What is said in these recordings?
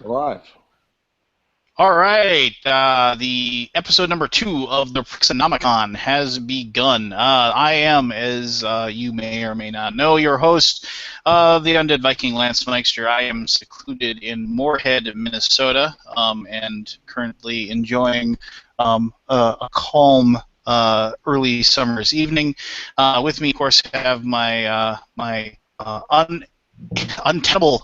Live. All right, the episode number 2 of the Prolixonomicon has begun. I am, as you may or may not know, your host, the Undead Viking Lance Meister. I am secluded in Moorhead, Minnesota, and currently enjoying a calm early summer's evening. With me, of course, I have my untenable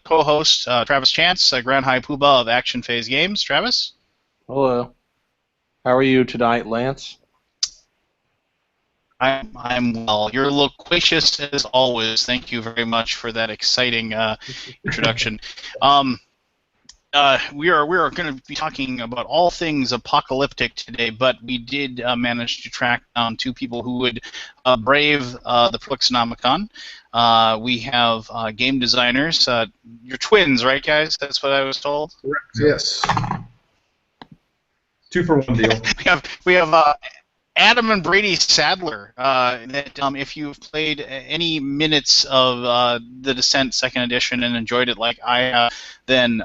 co-host, Travis Chance, Grand High Poobah of Action Phase Games. Travis? Hello. How are you tonight, Lance? I'm well. You're loquacious as always. Thank you very much for that exciting introduction. We are going to be talking about all things apocalyptic today, but we did manage to track down 2 people who would brave the Prolixonomicon. We have game designers. You're twins, right, guys? That's what I was told. Correct. Yes. 2-for-1 deal. we have Adam and Brady Sadler. That if you've played any minutes of the Descent Second Edition and enjoyed it like I have, then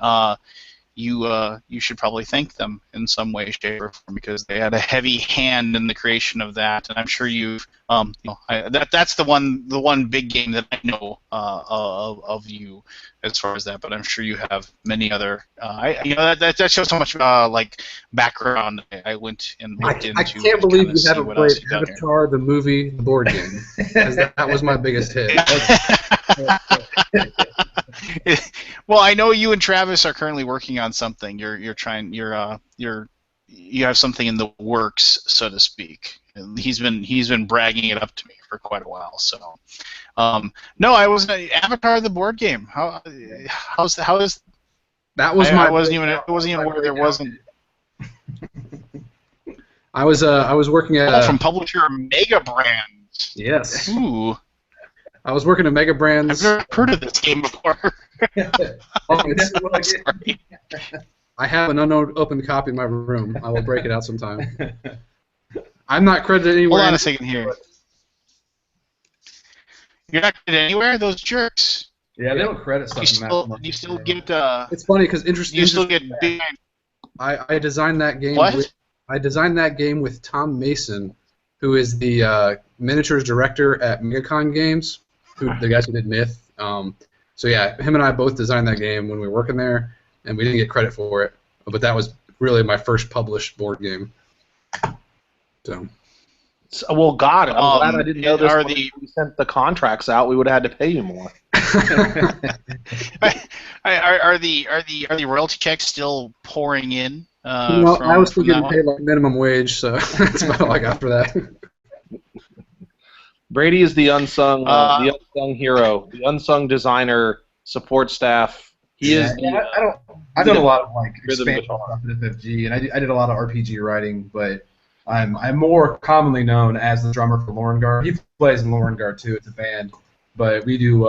you should probably thank them in some way, shape, or form, because they had a heavy hand in the creation of that. And I'm sure you've that's the one big game that I know of you as far as that. But I'm sure you have many other. That shows how much like background I went and looked into. I can't believe you haven't played Avatar the movie, the board game. That was my biggest hit. Well, I know you and Travis are currently working on something. You have something in the works, so to speak. He's been bragging it up to me for quite a while. So, no, I was Avatar the board game. How is that was I wasn't even aware there wasn't. I was working at from publisher Mega Brands. Yes. Ooh. I was working at Mega Brands. I've never heard of this game before. Sorry. I have an unopened copy in my room. I will break it out sometime. I'm not credited anywhere. Hold on a second here. You're not credited anywhere? Those jerks. Yeah, they don't credit stuff. You still get. It's funny because interesting. You still get big. I designed that game. What? I designed that game with Tom Mason, who is the miniatures director at MegaCon Games. The guys who did Myth. So yeah, him and I both designed that game when we were working there, and we didn't get credit for it. But that was really my first published board game. So. Well, God, I'm glad I didn't know this. When we sent the contracts out, we would have had to pay you more. Are the royalty checks still pouring in? I was still getting paid like minimum wage, so that's about all I got for that. Brady is the unsung hero, the unsung designer, support staff. He is. I've done a lot of like expansion stuff at FFG, and I did a lot of RPG writing, but I'm more commonly known as the drummer for Lorengard. He plays in Lorengard too. It's a band, but we do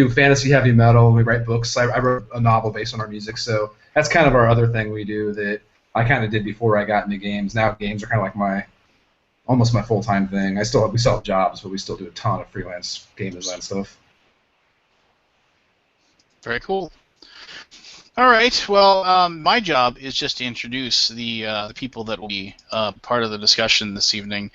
fantasy heavy metal. We write books. I wrote a novel based on our music, so that's kind of our other thing we do that I kind of did before I got into games. Now games are kind of like almost my full-time thing. We still have jobs, but we still do a ton of freelance game design stuff. Very cool. All right. Well, my job is just to introduce the people that will be part of the discussion this evening.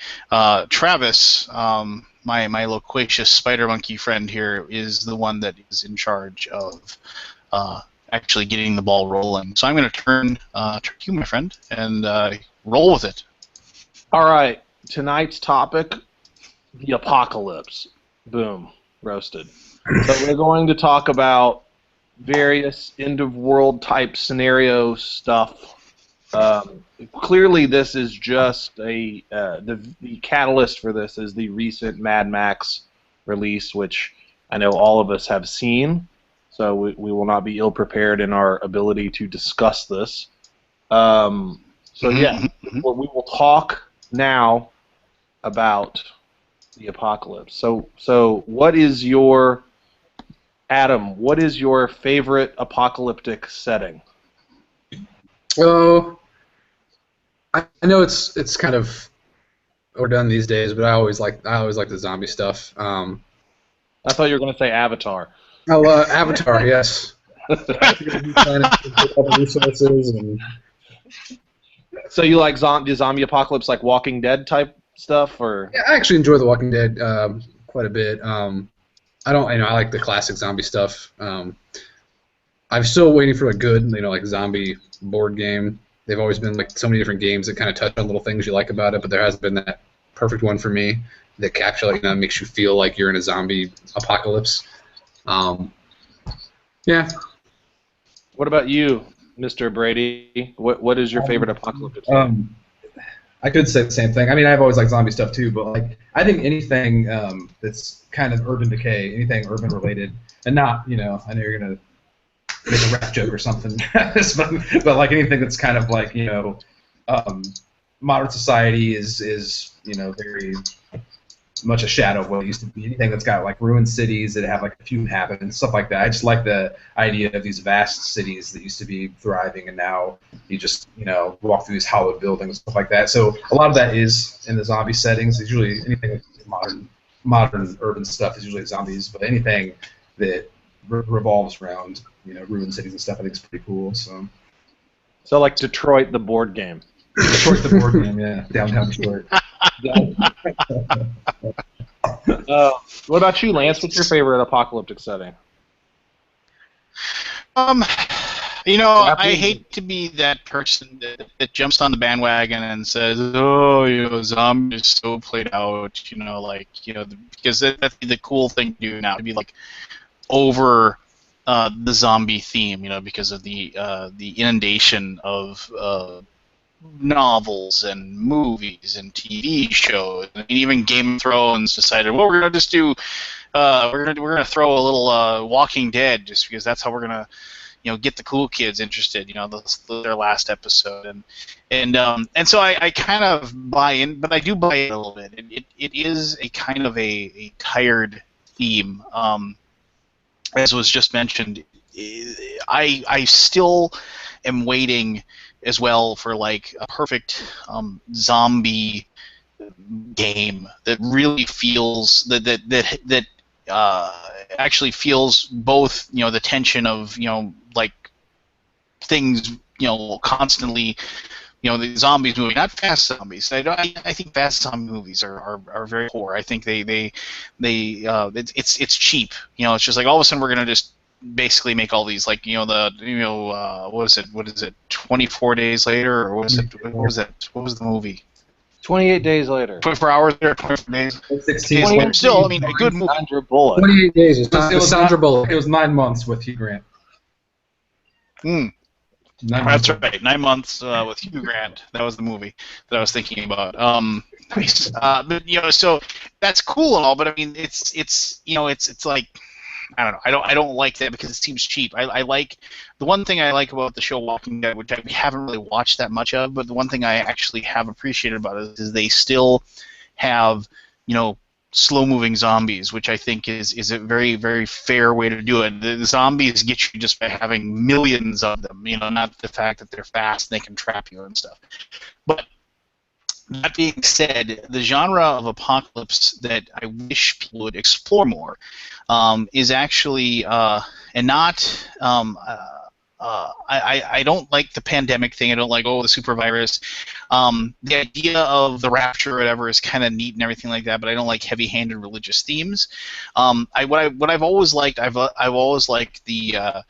Travis, my loquacious spider monkey friend here, is the one that is in charge of actually getting the ball rolling. So I'm going to turn to you, my friend, and roll with it. All right. Tonight's topic, the apocalypse. Boom. Roasted. So we're going to talk about various end-of-world type scenario stuff. Clearly, this is just the catalyst for this is the recent Mad Max release, which I know all of us have seen, so we will not be ill-prepared in our ability to discuss this. So yeah, we will talk now about the apocalypse. So what is your Adam, what is your favorite apocalyptic setting? Oh, I know it's kind of overdone these days, but I always like the zombie stuff. I thought you were going to say Avatar. Oh, Avatar, yes. resources and So you like the zombie apocalypse, like Walking Dead type stuff, or? yeah, I actually enjoy The Walking Dead quite a bit. I don't, I like the classic zombie stuff. I'm still waiting for a good, like zombie board game. They've always been like so many different games that kind of touch on little things you like about it, but there hasn't been that perfect one for me that actually makes you feel like you're in a zombie apocalypse. Yeah. What about you, Mr. Brady? What is your favorite apocalyptic game? I could say the same thing. I mean, I've always liked zombie stuff too, but like I think anything that's kind of urban decay, anything urban related, and not, I know you're gonna make a rap joke or something, but like anything that's kind of like modern society is very much a shadow of what it used to be. Anything that's got like ruined cities that have like a few inhabitants, stuff like that. I just like the idea of these vast cities that used to be thriving, and now you just walk through these hollowed buildings, stuff like that. So a lot of that is in the zombie settings. It's usually anything that's modern urban stuff is usually zombies, but anything that revolves around ruined cities and stuff, I think is pretty cool. So like Detroit, the board game. Detroit, the board game, yeah, downtown Detroit. What about you, Lance? What's your favorite apocalyptic setting? I hate to be that person that jumps on the bandwagon and says, "Oh, zombie is so played out," because that's the cool thing to do now, to be like over the zombie theme, because of the inundation of novels and movies and TV shows. I mean, even Game of Thrones decided, well, we're gonna just do, we're gonna throw a little Walking Dead, just because that's how we're gonna, get the cool kids interested. Their last episode, and so I kind of buy in, but I do buy in a little bit. It is a kind of a tired theme, as was just mentioned. I still am waiting as well for like a perfect zombie game that really feels that actually feels both the tension of like things constantly the zombies moving, not fast zombies. I think fast zombie movies are very poor. I think it's cheap. It's just like all of a sudden we're gonna just basically make all these like what is it 24 days later, or what was the movie 28 days later, 24 hours later, 24 days 16 still, I mean, a good movie. Sandra Bullock. 28 days. It was Sandra Bullock. It was 9 months with Hugh Grant. That's right, 9 months with Hugh Grant. That was the movie that I was thinking about. Nice. But so that's cool and all, but I mean, it's like, I don't know. I don't like that because it seems cheap. I like the one thing I like about the show Walking Dead, which I haven't really watched that much of, but the one thing I actually have appreciated about it is they still have slow-moving zombies, which I think is a very, very fair way to do it. The zombies get you just by having millions of them, not the fact that they're fast and they can trap you and stuff. But that being said, the genre of apocalypse that I wish people would explore more is actually, and not, I don't like the pandemic thing. I don't like, the super virus. The idea of the rapture or whatever is kind of neat and everything like that, but I don't like heavy-handed religious themes. What I've always liked, I've always liked the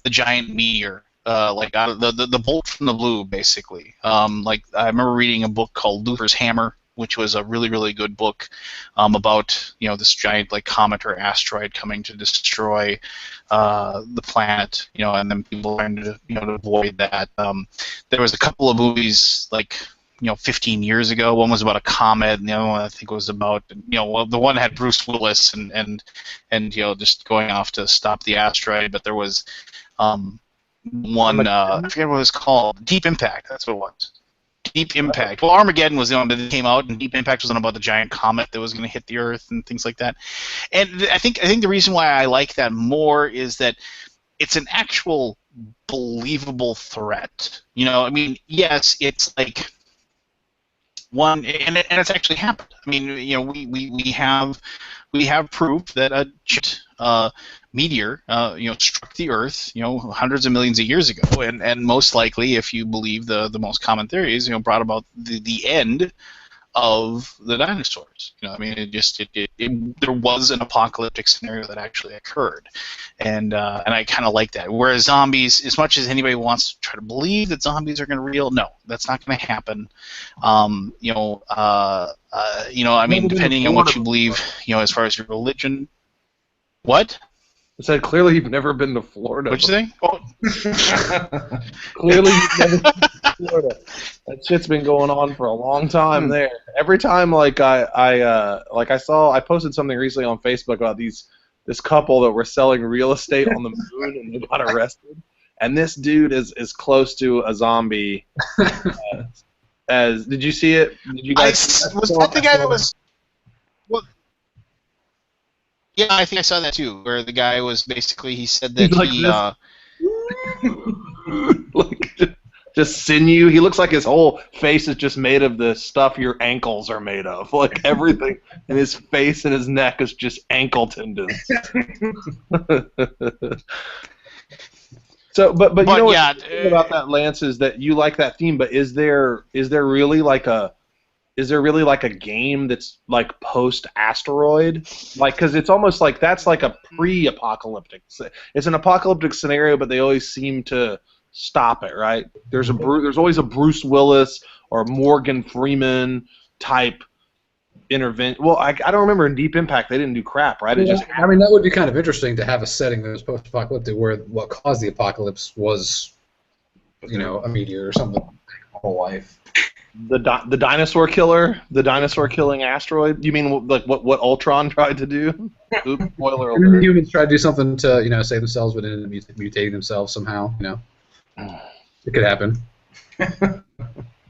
giant meteor. Like the bolt from the blue, basically. Like I remember reading a book called Lucifer's Hammer, which was a really, really good book about this giant like comet or asteroid coming to destroy the planet, and then people trying to to avoid that. There was a couple of movies like 15 years ago. One was about a comet, and the other one I think was about the one had Bruce Willis and just going off to stop the asteroid, but there was one, I forget what it was called. Deep Impact, that's what it was. Deep Impact. Well, Armageddon was the one that came out, and Deep Impact was about the giant comet that was going to hit the Earth and things like that. And I think the reason why I like that more is that it's an actual believable threat. I mean, yes, it's like one, and it's actually happened. I mean, we have proof that a meteor, struck the Earth, hundreds of millions of years ago, and most likely, if you believe the most common theories, brought about the end of the dinosaurs. There was an apocalyptic scenario that actually occurred, and I kind of like that. Whereas zombies, as much as anybody wants to try to believe that zombies are going to be real, no, that's not going to happen. Depending on what you believe, as far as your religion. What? I said, clearly you've never been to Florida. What'd you say? Oh. Clearly you've never been to Florida. That shit's been going on for a long time there. Every time, I posted something recently on Facebook about this couple that were selling real estate on the moon and they got arrested. And this dude is as close to a zombie as. Did you see it? Did you guys? Was that the guy that was? Well, yeah, I think I saw that too. Where the guy was basically, he said that just sinew. He looks like his whole face is just made of the stuff your ankles are made of. Like everything in his face and his neck is just ankle tendons. So, but you know what about that, Lance, is that you like that theme. But is there really like a game that's like post-asteroid? Like, because it's almost like that's like a pre-apocalyptic. It's an apocalyptic scenario, but they always seem to stop it, right? There's always a Bruce Willis or Morgan Freeman type intervention. Well, I don't remember in Deep Impact they didn't do crap, right? That would be kind of interesting to have a setting that was post-apocalyptic where what caused the apocalypse was, a meteor or something. Whole life. The dinosaur killer, the dinosaur killing asteroid. You mean like what Ultron tried to do? Oops, spoiler alert. And then the humans tried to do something to save themselves, but ended up mutating themselves somehow. It could happen.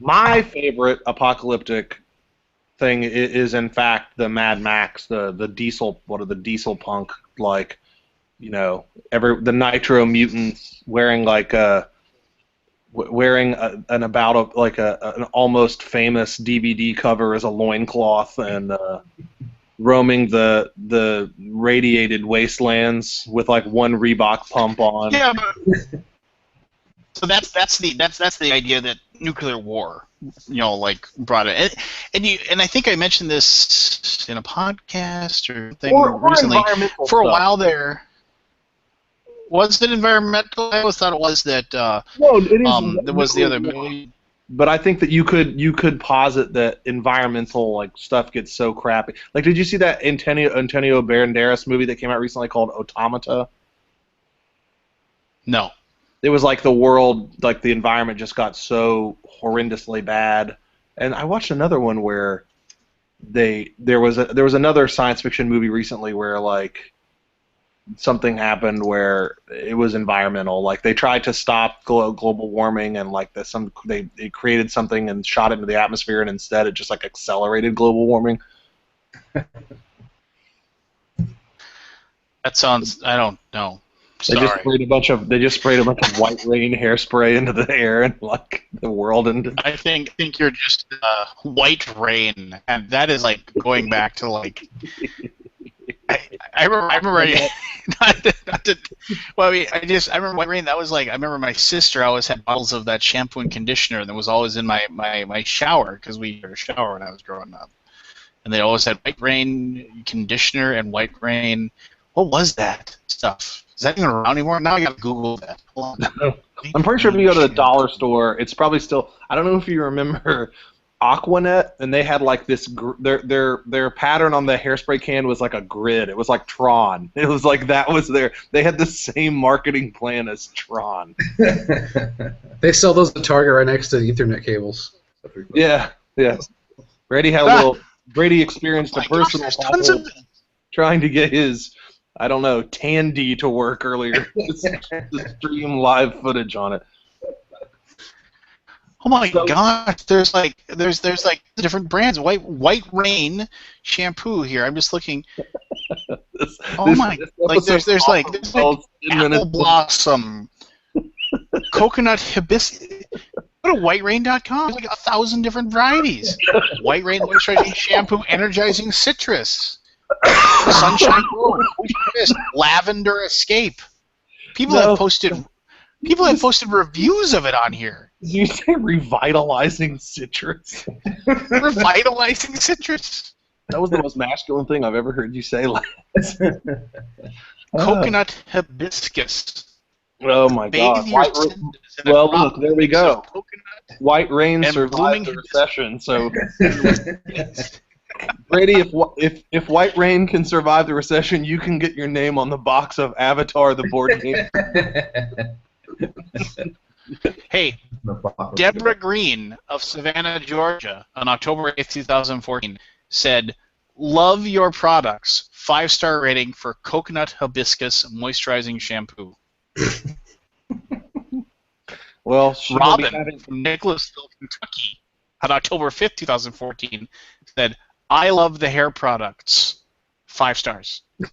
My favorite apocalyptic thing is in fact the Mad Max, the diesel punk, like the nitro mutants wearing an almost famous DVD cover as a loincloth and roaming the radiated wastelands with like one Reebok pump on. Yeah. So that's the idea that nuclear war, brought it. And I think I mentioned this in a podcast or thing recently. For a while there. Was it environmental? I always thought it was that. No, it is. There was the other. But I think that you could posit that environmental stuff gets so crappy. Like, did you see that Antonio Banderas movie that came out recently called Automata? No. It was like the world, like the environment just got so horrendously bad. And I watched another one where there was another science fiction movie recently where something happened where it was environmental. Like they tried to stop global warming and they created something and shot it into the atmosphere, and instead it just accelerated global warming. That sounds. I don't know. They just sprayed a bunch of white rain hairspray into the air and the world ended. I think you're just white rain, and that is going back to I remember. I remember white rain. That was I remember my sister always had bottles of that shampoo and conditioner that was always in my shower because we had a shower when I was growing up, and they always had white rain conditioner and white rain. What was that stuff? Is that even around anymore? Now I gotta Google that. Hold on. I'm pretty sure if you go to the dollar store, it's probably still. I don't know if you remember Aquanet, and they had this. Their pattern on the hairspray can was like a grid. It was like Tron. It was that was they had the same marketing plan as Tron. They sell those at Target right next to the Ethernet cables. Yeah. Brady had a little. Brady experienced a personal problem trying to get his. I don't know, Tandy to work earlier to stream live footage on it. Oh my gosh, there's different brands. White Rain shampoo here. I'm just looking. There's apple blossom, coconut hibiscus. Go to whiterain.com. There's 1,000 different varieties. White Rain moisturizing shampoo, energizing citrus. Sunshine Road, Lavender Escape. People have posted reviews of it on here. Did you say revitalizing citrus? Revitalizing citrus. That was the most masculine thing I've ever heard you say. Coconut hibiscus. Oh my God! Well, look, there we go. White rain survived the recession, so Brady, if White Rain can survive the recession, you can get your name on the box of Avatar: The Board Game. Hey, Deborah Green of Savannah, Georgia, on October 8th, 2014, said, "Love your products. 5-star rating for coconut hibiscus moisturizing shampoo." Well, Robin from Nicholasville, Kentucky, on October 5th, 2014, said, "I love the hair products. 5 stars." All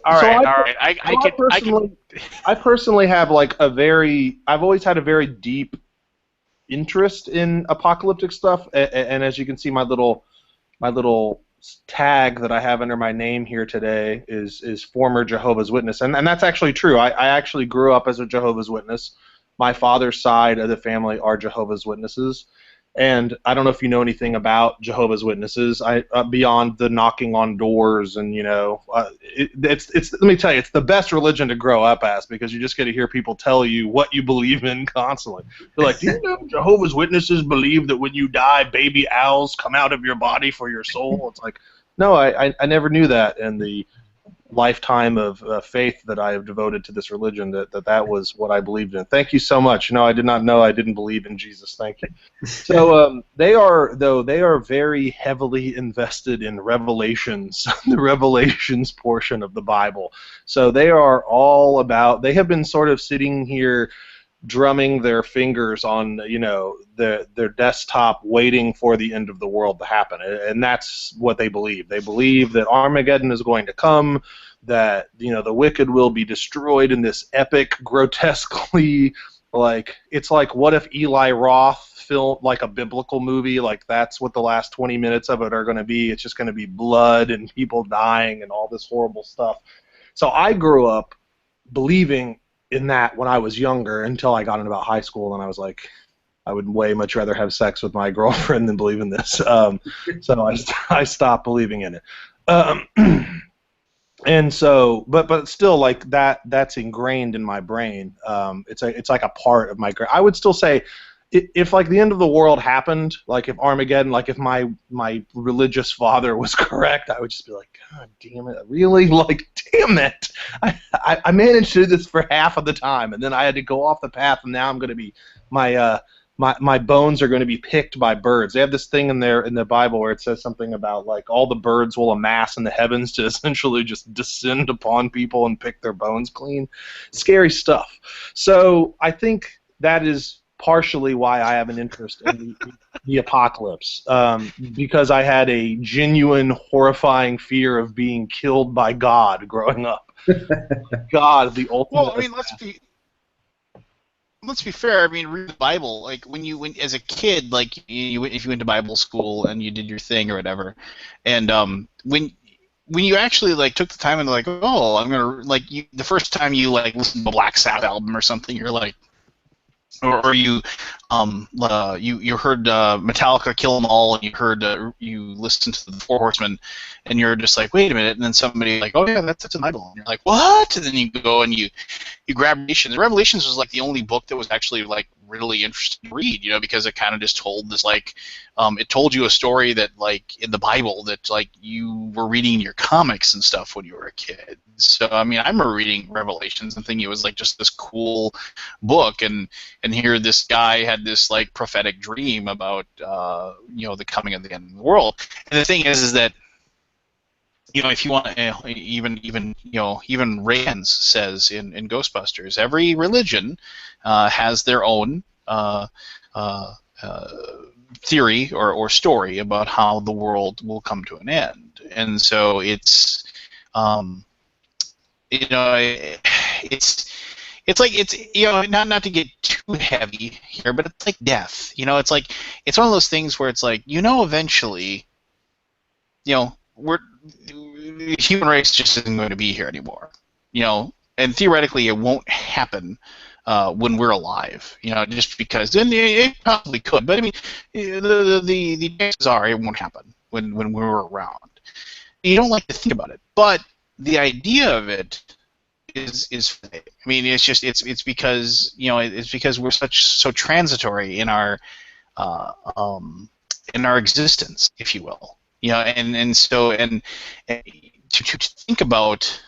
right. I personally have like I've always had a very deep interest in apocalyptic stuff, and as you can see, my little tag that I have under my name here today is former Jehovah's Witness, and that's actually true. I actually grew up as a Jehovah's Witness. My father's side of the family are Jehovah's Witnesses, and I don't know if you know anything about Jehovah's Witnesses. Beyond the knocking on doors, and it's let me tell you, it's the best religion to grow up as, because you just get to hear people tell you what you believe in constantly. They're like, "Do you know Jehovah's Witnesses believe that when you die, baby owls come out of your body for your soul?" It's like, no, I never knew that in the lifetime of faith that I have devoted to this religion, that was what I believed in. Thank you so much. No, I did not know I didn't believe in Jesus. Thank you. So they are very heavily invested in Revelations, the Revelations portion of the Bible. So they have been sort of sitting here drumming their fingers on their desktop, waiting for the end of the world to happen, and that's what they believe. They believe that Armageddon is going to come, that the wicked will be destroyed in this epic, grotesquely, it's like, what if Eli Roth filmed like a biblical movie? Like, that's what the last 20 minutes of it are going to be. It's just going to be blood and people dying and all this horrible stuff. So I grew up believing in that when I was younger, until I got into about high school, and I was like, I would way much rather have sex with my girlfriend than believe in this. So I stopped believing in it. And so, but still, like that's ingrained in my brain. It's like a part of my. I would still say, if like the end of the world happened, like if Armageddon, like if my religious father was correct, I would just be like, God damn it, really? Like, damn it! I managed to do this for half of the time, and then I had to go off the path, and now I'm going to be my bones are going to be picked by birds. They have this thing in the Bible where it says something about like all the birds will amass in the heavens to essentially just descend upon people and pick their bones clean. Scary stuff. So I think that is partially why I have an interest in the apocalypse, because I had a genuine, horrifying fear of being killed by God growing up. God, the ultimate. Well, I mean, let's be fair. I mean, read the Bible. Like when as a kid, like if you went to Bible school and you did your thing or whatever, and when you actually like took the time and like, oh, I'm gonna the first time you like listened to a Black Sabbath album or something, you're like. Or you heard Metallica Kill 'Em All, and you listened to the Four Horsemen, and you're just like, wait a minute, and then somebody like, oh yeah, that's in the Bible, and you're like, what? And then you go and you grab Revelations. Revelations was like the only book that was actually like really interesting to read, because it kind of just told this like, it told you a story that like in the Bible that like you were reading in your comics and stuff when you were a kid. So I mean, I remember reading Revelations and thinking it was like just this cool book, and here this guy had this like prophetic dream about the coming of the end of the world. And the thing is that if you want to, even Rand says in Ghostbusters, every religion has their own theory or story about how the world will come to an end, and so it's it's like it's not to get too heavy here, but it's like death. It's like it's one of those things where it's like eventually, we're the human race just isn't going to be here anymore. And theoretically it won't happen when we're alive. Just because then it probably could, but I mean the chances are it won't happen when we're around. You don't like to think about it, but the idea of it is I mean it's because it's because we're so transitory in our existence, if you will. And so to think about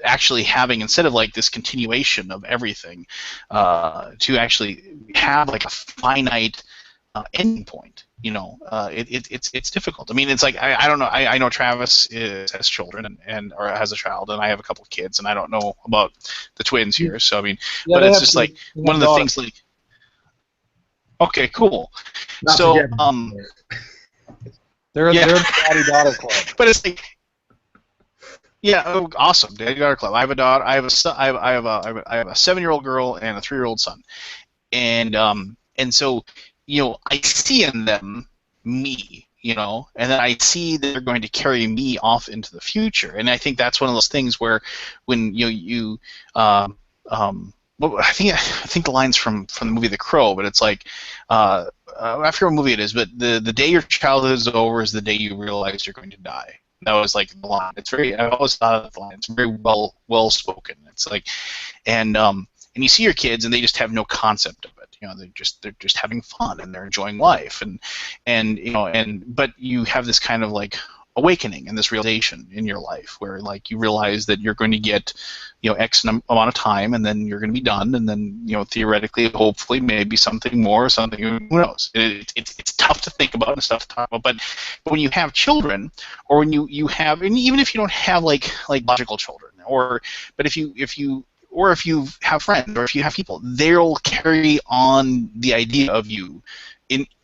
actually having, instead of like this continuation of everything, to actually have like a finite ending point. It's difficult. I mean, it's like I don't know. I know Travis has children or has a child, and I have a couple of kids, and I don't know about the twins here. So I mean, but it's just like one of the things. Like, okay, cool. So they're daddy-daughter club. But it's like, yeah, oh, awesome, daddy-daughter club. I have a daughter. I have a son. I have a 7-year-old girl and a 3-year-old son, and so. I see in them me, and then I see that they're going to carry me off into the future, and I think that's one of those things where, when I think the line's from the movie The Crow, but it's like, I forget what movie it is, but the day your childhood is over is the day you realize you're going to die. That was like the line. I've always thought of the line. It's very well spoken. It's like, and you see your kids, and they just have no concept of it. They're just having fun, and they're enjoying life, but you have this kind of like awakening and this realization in your life where like you realize that you're going to get X amount of time, and then you're going to be done, and then theoretically, hopefully, maybe something more, something, who knows. It's tough to think about and stuff to talk about, but when you have children, or when you have, and even if you don't have like logical children, but if you have friends, or if you have people, they'll carry on the idea of you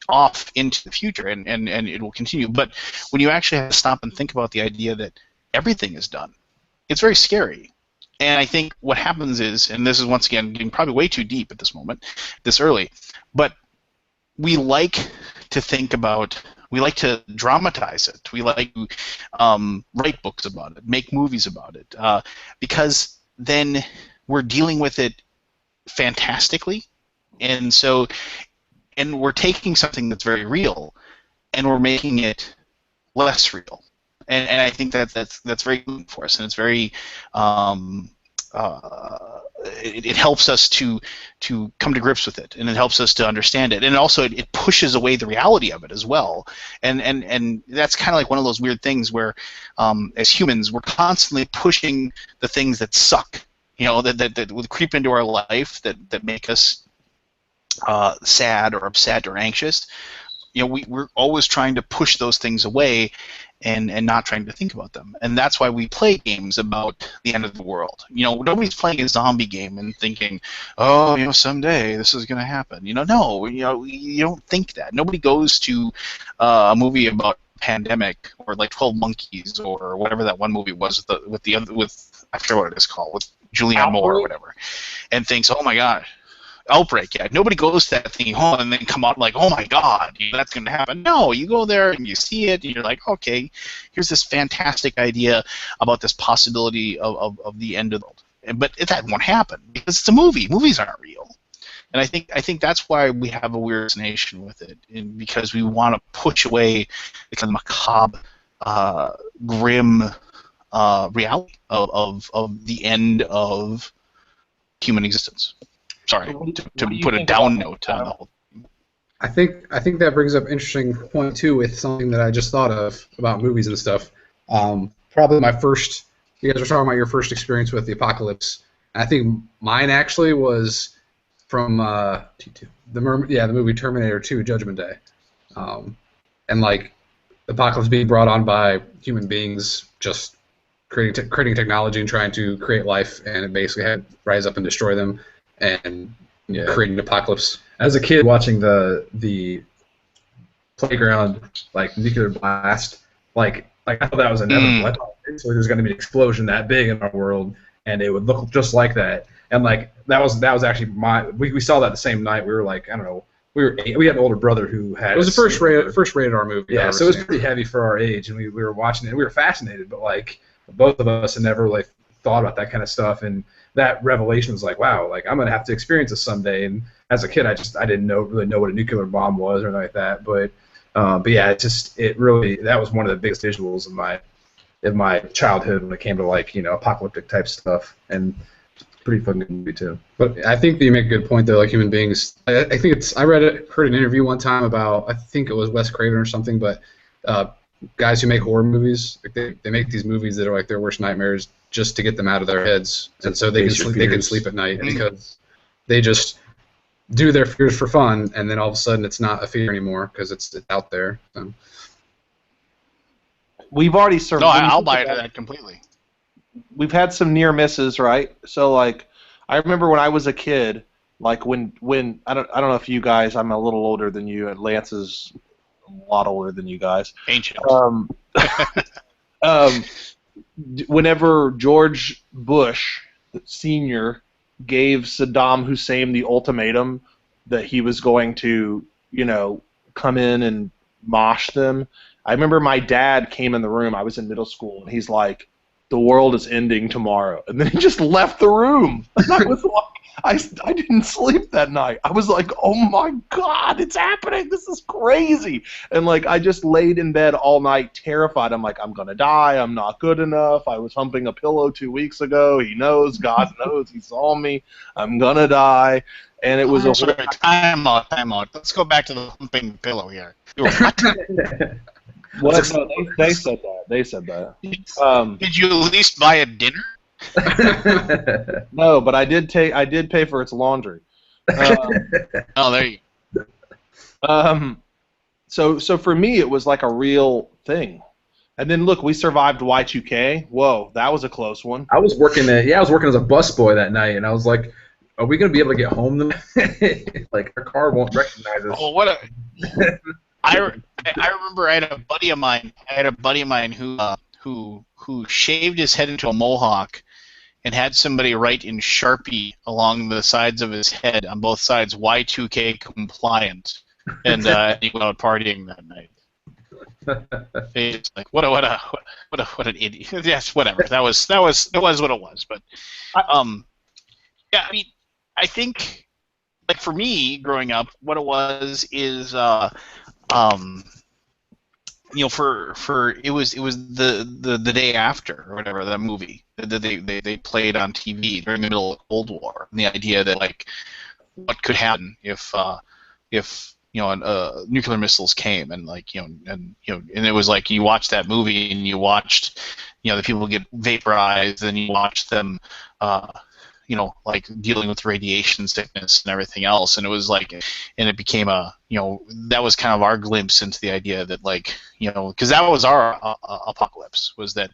off into the future, and it will continue. But when you actually have to stop and think about the idea that everything is done, it's very scary. And I think what happens is, and this is once again getting probably way too deep at this moment, this early, but we like to dramatize it. We like to write books about it, make movies about it, because then we're dealing with it fantastically, and we're taking something that's very real, and we're making it less real, and I think that's very good for us, and it's very it helps us to come to grips with it, and it helps us to understand it, and also it pushes away the reality of it as well, and that's kind of like one of those weird things where as humans we're constantly pushing the things that suck. That would creep into our life, that make us sad or upset or anxious. We're always trying to push those things away and not trying to think about them. And that's why we play games about the end of the world. Nobody's playing a zombie game and thinking, oh, someday this is going to happen. No, you don't think that. Nobody goes to a movie about pandemic or like 12 Monkeys or whatever that one movie was with I forget what it is called, with Julianne Moore or whatever, and thinks, oh my God, Outbreak. Yeah, nobody goes to that thing home and then come out like, oh my God, that's going to happen. No, you go there and you see it, and you're like, okay, here's this fantastic idea about this possibility of the end of the world. But that won't happen because it's a movie. Movies aren't real. And I think that's why we have a weird fascination with it, because we want to push away the kind of macabre, grim reality of the end of human existence. Sorry to put a down note on the whole thing. I think that brings up an interesting point too, with something that I just thought of about movies and stuff. Probably my first. You guys were talking about your first experience with the apocalypse. I think mine actually was from the movie Terminator 2: Judgment Day, and like the apocalypse being brought on by human beings just creating technology and trying to create life, and it basically had to rise up and destroy them and creating an apocalypse. As a kid watching the playground like nuclear blast, like I thought that was inevitable. I thought there's going to be an explosion that big in our world, and it would look just like that. And like that was actually we saw that the same night. We were like, I don't know, we had an older brother who had. It was the first rated R movie. Yeah, so it was pretty heavy for our age, and we were watching it, and we were fascinated, but like both of us had never like thought about that kind of stuff, and that revelation was like, wow, like I'm gonna have to experience this someday. And as a kid, I didn't really know what a nuclear bomb was or anything like that, but yeah, it really that was one of the biggest visuals of my childhood when it came to like apocalyptic type stuff, and pretty fucking good movie too. But I think that you make a good point though. Like human beings, I think heard an interview one time about, I think it was Wes Craven or something, but guys who make horror movies, like they make these movies that are like their worst nightmares just to get them out of their heads, and so they can sleep at night because they just do their fears for fun, and then all of a sudden it's not a fear anymore because it's out there. So. We've already survived. No, I'll buy into that completely. We've had some near misses, right? So like, I remember when I was a kid, like when I don't know if you guys, I'm a little older than you, and Lance is a lot older than you guys. Ancient. Whenever George Bush Sr. gave Saddam Hussein the ultimatum that he was going to, come in and mosh them, I remember my dad came in the room. I was in middle school, and he's like, "The world is ending tomorrow," and then he just left the room. And I was like, I didn't sleep that night. I was like, "Oh my God, it's happening! This is crazy!" And like, I just laid in bed all night, terrified. I'm like, "I'm gonna die. I'm not good enough. I was humping a pillow 2 weeks ago. He knows. God knows. He saw me. I'm gonna die." And it was time out. Let's go back to the humping pillow here. You were what? What? No, they said that. They said that. Did you at least buy a dinner? No, but I did pay for its laundry. Oh, there you go. So for me, it was like a real thing. And then look, we survived Y2K. Whoa, that was a close one. I was working as a busboy that night, and I was like, "Are we gonna be able to get home tonight?" Like our car won't recognize us. Oh, what a! I remember I had a buddy of mine who shaved his head into a mohawk and had somebody write in Sharpie along the sides of his head on both sides Y2K compliant, and he went out partying that night. It's like what an idiot. Yes, whatever. That was what it was. But yeah, I mean, I think like for me growing up, what it was is it was the day after or whatever, that movie that they played on TV during the middle of the Cold War, and the idea that like what could happen if nuclear missiles came, and like and it was like you watched that movie and you watched the people get vaporized, and you watched them like dealing with radiation sickness and everything else, and it was like, and it became that was kind of our glimpse into the idea that like, because that was our apocalypse, was that,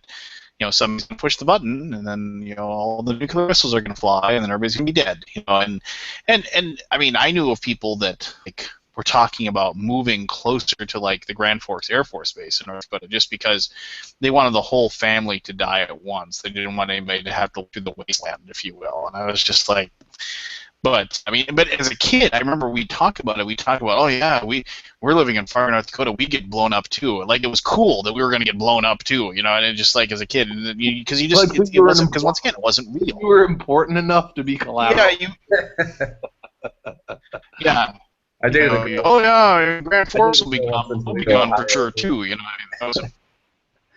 somebody's gonna push the button, and then, all the nuclear missiles are gonna fly, and then everybody's gonna be dead, and I mean, I knew of people that like were talking about moving closer to like the Grand Forks Air Force Base in North Dakota, just because they wanted the whole family to die at once. They didn't want anybody to have to look through the wasteland, if you will. And I was just like, but as a kid, I remember we talk about it. We talk about, oh yeah, we're living in far North Dakota. We get blown up too. Like it was cool that we were going to get blown up too, and it just like as a kid, because it wasn't, because once again it wasn't real. You were important enough to be collateral. Yeah, yeah. I did. Oh yeah, Grand Forks will be gone for sure too.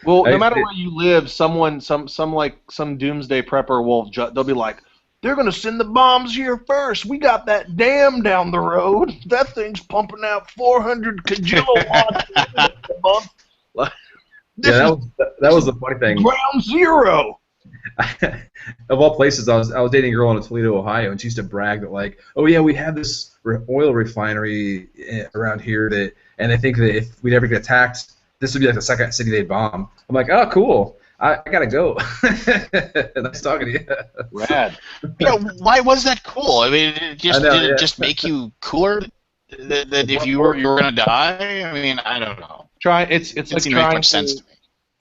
Well, no matter where you live, some doomsday prepper will they'll be like, they're gonna send the bombs here first. We got that dam down the road. That thing's pumping out 400 kilowatts a month. Yeah, that was the funny thing. Ground zero. Of all places, I was dating a girl in Toledo, Ohio, and she used to brag that like, oh yeah, we have this oil refinery around here and I think that if we'd ever get attacked, this would be like the second city they'd bomb. I'm like, oh cool, I gotta go. Nice talking to you. Rad. Why was that cool? I mean, did it just make you cooler that if you were gonna die? I mean, I don't know. It's like trying make much sense to me.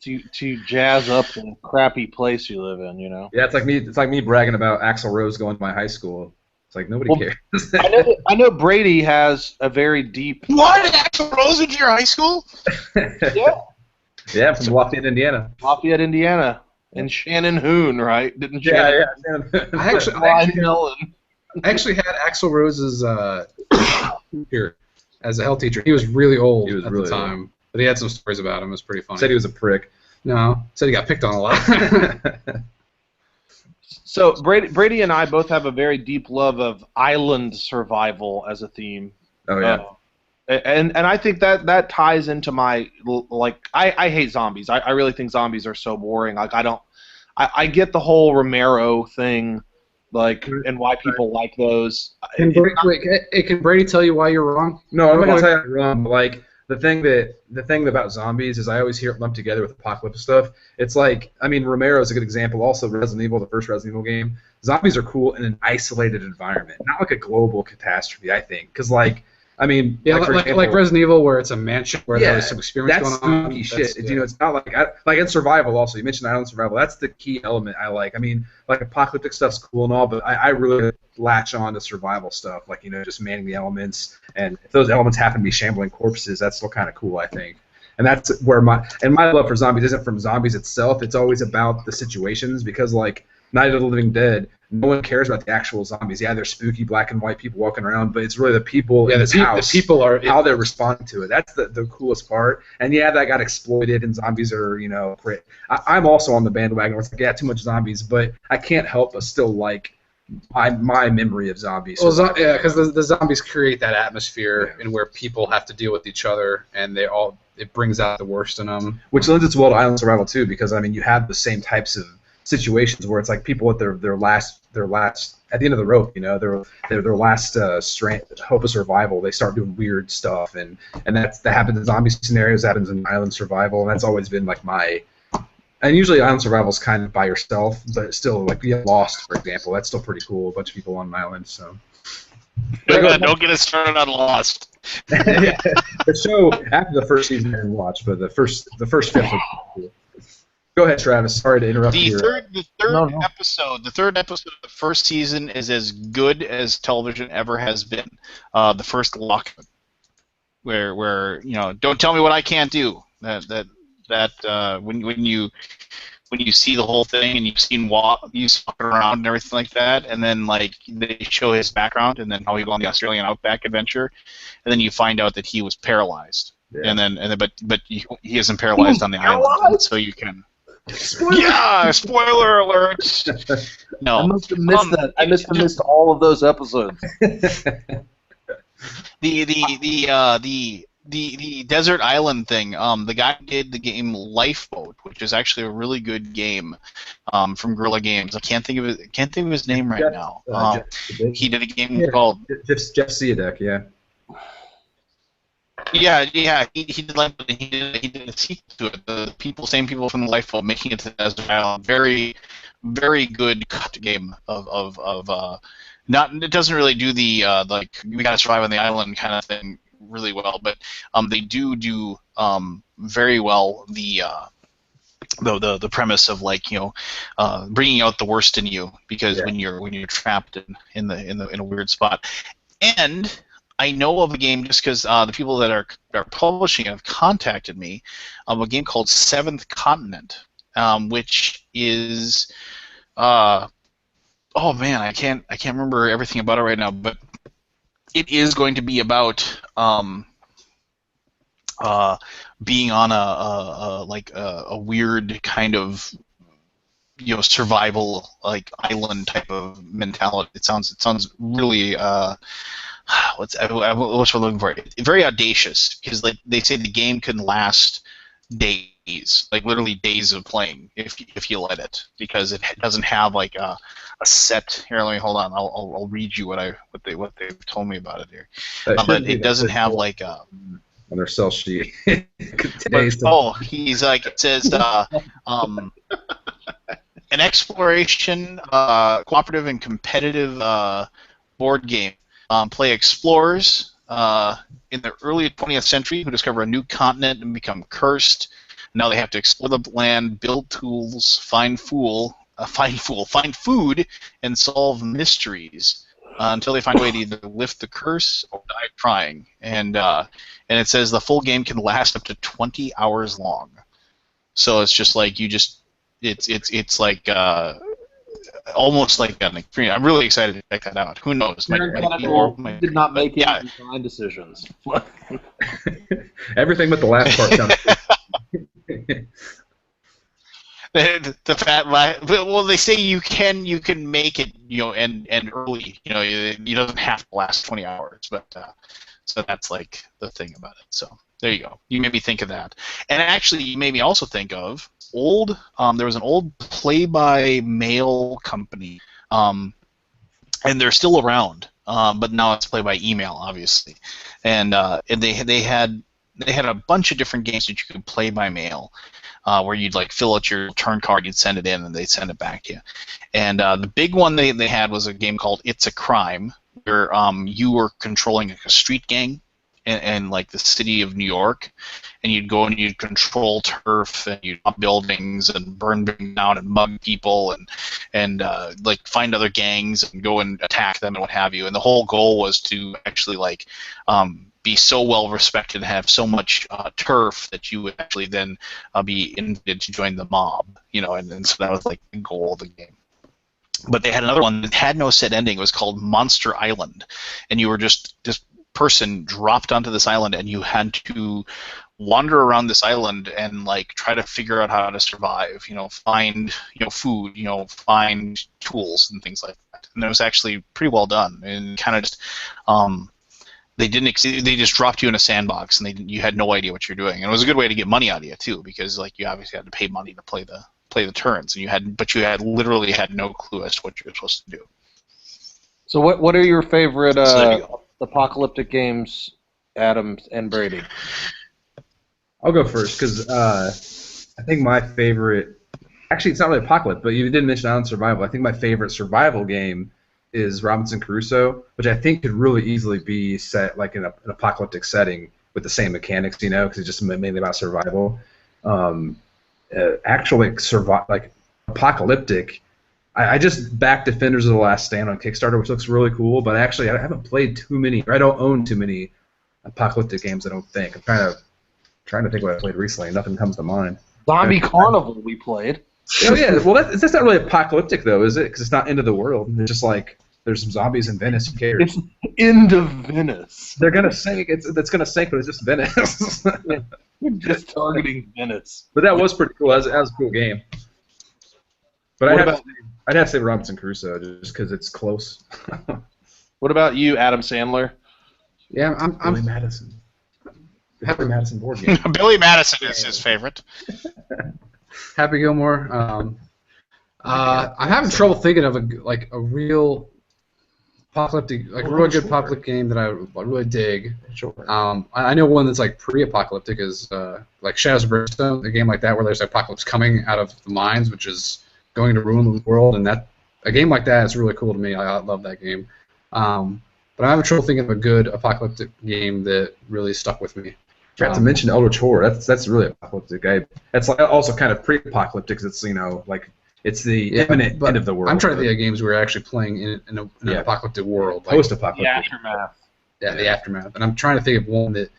to jazz up the crappy place you live in, you know. Yeah, it's like me. It's like me bragging about Axl Rose going to my high school. It's like nobody cares. I know Brady has a very deep. What? Axl Rose into your high school? Yeah. Yeah, I'm from Lafayette, Indiana. Lafayette, Indiana, and Shannon Hoon, right? Didn't Yeah, Shannon? yeah. I actually had Axl Rose's here as a health teacher. He was really old at the time, but he had some stories about him. It was pretty funny. Said he was a prick. No, said he got picked on a lot. So Brady and I both have a very deep love of island survival as a theme. Oh yeah. And I think that ties into my I hate zombies. I really think zombies are so boring. Like I get the whole Romero thing, like, and why people like those. Can Brady tell you why you're wrong? No, I'm not gonna tell you you're wrong. But like the thing about zombies is I always hear it lumped together with apocalypse stuff. It's like, I mean, Romero is a good example. Also, Resident Evil, the first Resident Evil game. Zombies are cool in an isolated environment, not like a global catastrophe. I think, because like, I mean, yeah, like Resident Evil, where it's a mansion where there's some experiments going on. That's spooky shit. You know, it's not like in survival. Also, you mentioned island survival. That's the key element I like. I mean, like apocalyptic stuff's cool and all, but I really latch on to survival stuff. Like, you know, just manning the elements, and if those elements happen to be shambling corpses, that's still kind of cool, I think. And that's where my love for zombies isn't from zombies itself. It's always about the situations, because like Night of the Living Dead, no one cares about the actual zombies. Yeah, they're spooky black and white people walking around, but it's really the people in this house. The people are how they're responding to it. That's the coolest part. And yeah, that got exploited, and zombies are, you know, great. I'm also on the bandwagon where it's like, yeah, too much zombies, but I can't help but still like my memory of zombies. Well, yeah, because the zombies create that atmosphere in where people have to deal with each other, and it brings out the worst in them. Which lends itself well to island survival too, because I mean, you have the same types of situations where it's like people at their last at the end of the rope, you know, their last hope of survival, they start doing weird stuff, and that happens in zombie scenarios, that happens in island survival, and that's always been like and usually island survival is kind of by yourself, but still, like, you get Lost, for example, that's still pretty cool, a bunch of people on an island, so. Don't get us started on Lost. The show after the first season I didn't watch, but the first fifth was cool. Go ahead, Travis. Sorry to interrupt you. The third episode of the first season is as good as television ever has been. The first lock, where you know, don't tell me what I can't do. When you see the whole thing and you've seen walking around and everything like that, and then like they show his background and then how he went on the Australian Outback adventure, and then you find out that he was paralyzed, but he isn't paralyzed on the island, so you can. Spoiler alert! No, I must have missed that. I must have missed all of those episodes. The desert island thing. The guy did the game Lifeboat, which is actually a really good game from Guerrilla Games. I can't think of his name right now. He did a game called Jeff Siadek, yeah. Yeah. He did a sequel to it. The same people from the Lifeboat making it to the desert island. Very, very good cut game of not. It doesn't really do the like we gotta survive on the island kind of thing really well, but they do very well the premise of, like, you know, bringing out the worst in you, because when you're trapped in a weird spot. And I know of a game, just because the people that are publishing it have contacted me, of a game called Seventh Continent, which is oh man, I can't remember everything about it right now, but it is going to be about being on a weird kind of, you know, survival, like, island type of mentality. It sounds really what's I'm looking for? It's very audacious, because like they say the game can last days, like literally days of playing if you let it, because it doesn't have like a set. Here, let me hold on. I'll read you what they've told me about it here. But it doesn't have like a on their sell sheet. He's like, it says an exploration, cooperative and competitive board game. Play explorers in the early 20th century who discover a new continent and become cursed Now they have to explore the land, build tools, find food, and solve mysteries until they find a way to either lift the curse or die trying. And it says the full game can last up to 20 hours long. So it's just like it's like almost like an experience. I'm really excited to check that out. Who knows? Did not make any design decisions. Everything but the last part sounds the fat well, they say you can make it, and early, it doesn't have to last 20 hours, but so that's like the thing about it. So there you go. You made me think of that, and actually you made me also think of there was an old play-by-mail company, and they're still around, but now it's play by email, obviously, and they had a bunch of different games that you could play by mail. Where you'd like fill out your turn card, you'd send it in, and they'd send it back to you. And the big one they had was a game called It's a Crime, where you were controlling like a street gang in like the city of New York, and you'd go and you'd control turf, and you'd pop buildings and burn them down and mug people and like find other gangs and go and attack them and what have you. And the whole goal was to actually like be so well respected and have so much turf that you would actually then be invited to join the mob, and so that was like the goal of the game. But they had another one that had no set ending. It was called Monster Island, and you were just this person dropped onto this island, and you had to wander around this island and like try to figure out how to survive. Find food, find tools and things like that. And it was actually pretty well done, and kind of just they just dropped you in a sandbox, and you had no idea what you're doing. And it was a good way to get money out of you too, because like you obviously had to pay money to play the turns, and you literally had no clue as to what you were supposed to do. So what are your favorite apocalyptic games, Adam and Brady? I'll go first because I think my favorite. Actually, it's not really apocalyptic, but you didn't mention Island Survival. I think my favorite survival game is Robinson Crusoe, which I think could really easily be set like in an apocalyptic setting with the same mechanics, because it's just mainly about survival. Actually, like apocalyptic. I just backed Defenders of the Last Stand on Kickstarter, which looks really cool. But actually, I haven't played too many, or I don't own too many apocalyptic games. I don't think. I'm trying to think what I played recently. Nothing comes to mind. Zombie Carnival we played. Oh yeah, well that's not really apocalyptic though, is it? Because it's not end of the world. It's just like there's some zombies in Venice. Who cares? It's end of Venice. They're gonna sink. It's gonna sink, but it's just Venice. We're just targeting Venice. But that was pretty cool. That was a cool game. But I'd have to say Robinson Crusoe just because it's close. What about you, Adam Sandler? Yeah, I'm Billy Madison. Happy Madison board game. Billy Madison is his favorite. Happy Gilmore. I'm having trouble thinking of a real apocalyptic, like a really good apocalyptic game that I really dig. Sure. I know one that's like pre-apocalyptic is like Shadows of Brimstone, a game like that where there's apocalypse coming out of the mines, which is going to ruin the world, and a game like that is really cool to me. I love that game. But I'm having trouble thinking of a good apocalyptic game that really stuck with me. I forgot to mention Eldritch Horror. That's really apocalyptic. That's like also kind of pre-apocalyptic because it's like it's the imminent end of the world. I'm trying to think of games where we're actually playing in an apocalyptic world. Like post-apocalyptic. The Aftermath. Yeah, the Aftermath. And I'm trying to think of one that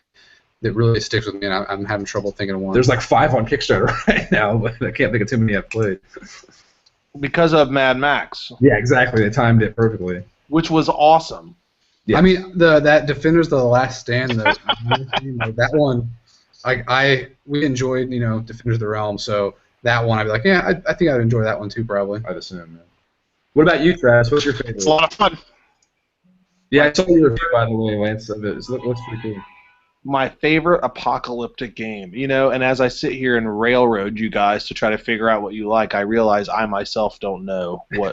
really sticks with me, and I'm having trouble thinking of one. There's like 5 on Kickstarter right now, but I can't think of too many I've played. Because of Mad Max. Yeah, exactly. They timed it perfectly. Which was awesome. Yeah. I mean, that Defenders of the Last Stand, that one, we enjoyed, Defenders of the Realm, so that one I'd be like, yeah, I think I'd enjoy that one too, probably. I'd assume, man. What about you, Travis? What's your favorite? It's a lot of fun. Yeah, I saw your review, by the way, Lance, of it. It looks pretty cool. My favorite apocalyptic game, and as I sit here and railroad you guys to try to figure out what you like, I realize I myself don't know what.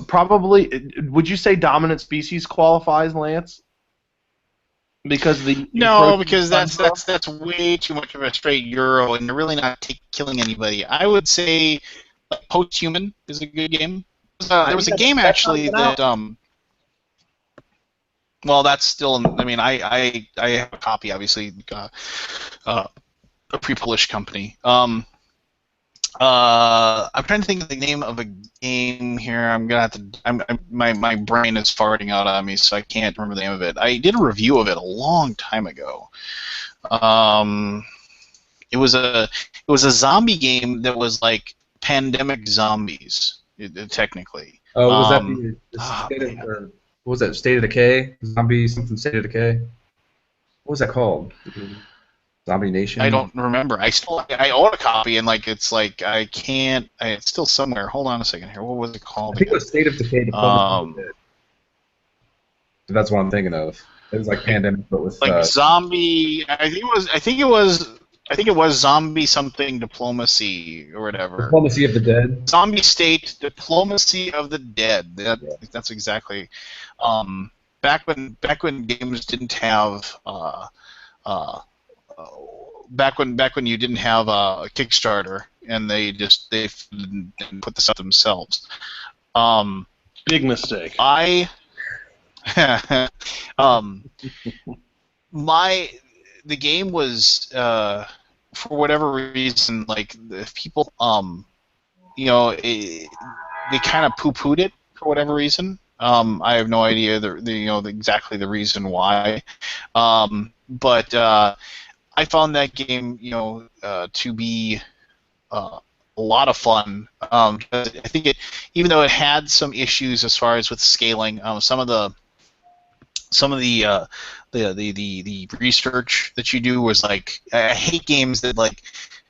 Probably, would you say Dominant Species qualifies, Lance? Because because that's way too much of a straight Euro, and you're really not killing anybody. I would say Post-Human is a good game. There was a game actually that Well, that's still. I mean, I have a copy, obviously, a pre-published company. I'm trying to think of the name of a game here. I'm gonna have to. My brain is farting out on me, so I can't remember the name of it. I did a review of it a long time ago. It was a zombie game that was like pandemic zombies, technically. Oh, was that the state of, or what was that? State of Decay? Zombie something State of Decay? What was that called? Zombie Nation? I don't remember. I own a copy, and like it's like I can't. It's still somewhere. Hold on a second here. What was it called? I think it was State of Decay. That's what I'm thinking of. It was like pandemic, but with like zombie. I think it was zombie something diplomacy or whatever. Diplomacy of the Dead. Zombie state diplomacy of the dead. That's exactly. Back when games didn't have. Back when you didn't have a Kickstarter and they didn't put this up themselves. Big mistake. The game was for whatever reason, like the people they kind of poo-pooed it for whatever reason. I have no idea exactly the reason why. But I found that game, to be a lot of fun. I think even though it had some issues as far as with scaling, some of the research that you do was like, I hate games that like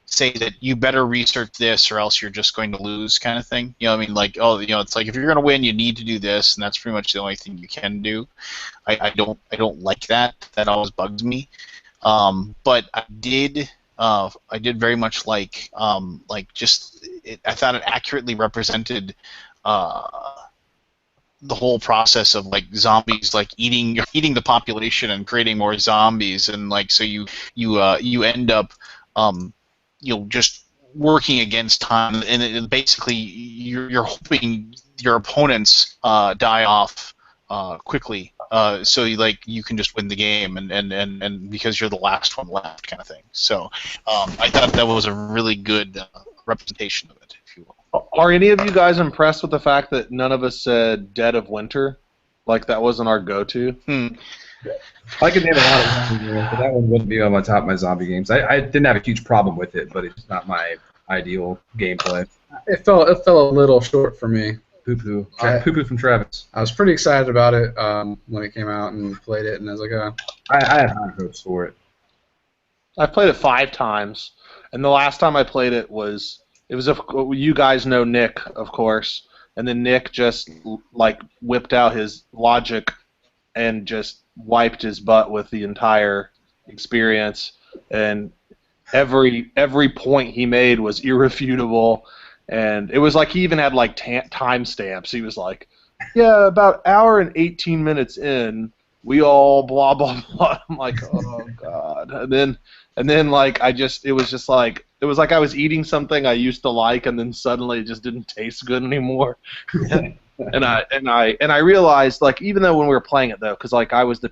say that you better research this or else you're just going to lose kind of thing. You know what I mean? Like, it's like if you're going to win, you need to do this, and that's pretty much the only thing you can do. I don't like that. That always bugs me. But I did very much like I thought it accurately represented the whole process of like zombies like eating the population and creating more zombies, and like so you end up just working against time, and basically you're hoping your opponents die off quickly, so you can just win the game, and because you're the last one left, kind of thing. So I thought that was a really good representation of it, if you will. Are any of you guys impressed with the fact that none of us said Dead of Winter? Like that wasn't our go-to? I could name a lot of zombie games, but that one wouldn't be on my top of my zombie games. I didn't have a huge problem with it, but it's not my ideal gameplay. It fell a little short for me. Poo-poo. Poo-poo from Travis. I was pretty excited about it when it came out and played it, and I was like, I had high hopes for it. I've played it 5 times, and the last time I played it was you guys know Nick, of course, and then Nick just like whipped out his logic and just wiped his butt with the entire experience, and every point he made was irrefutable, and it was like he even had like time stamps. He was like, yeah, about hour and 18 minutes in, we all blah blah blah. I'm like, oh god. And then like it was like I was eating something I used to like, and then suddenly it just didn't taste good anymore. and I realized, like, even though when we were playing it though, because like I was the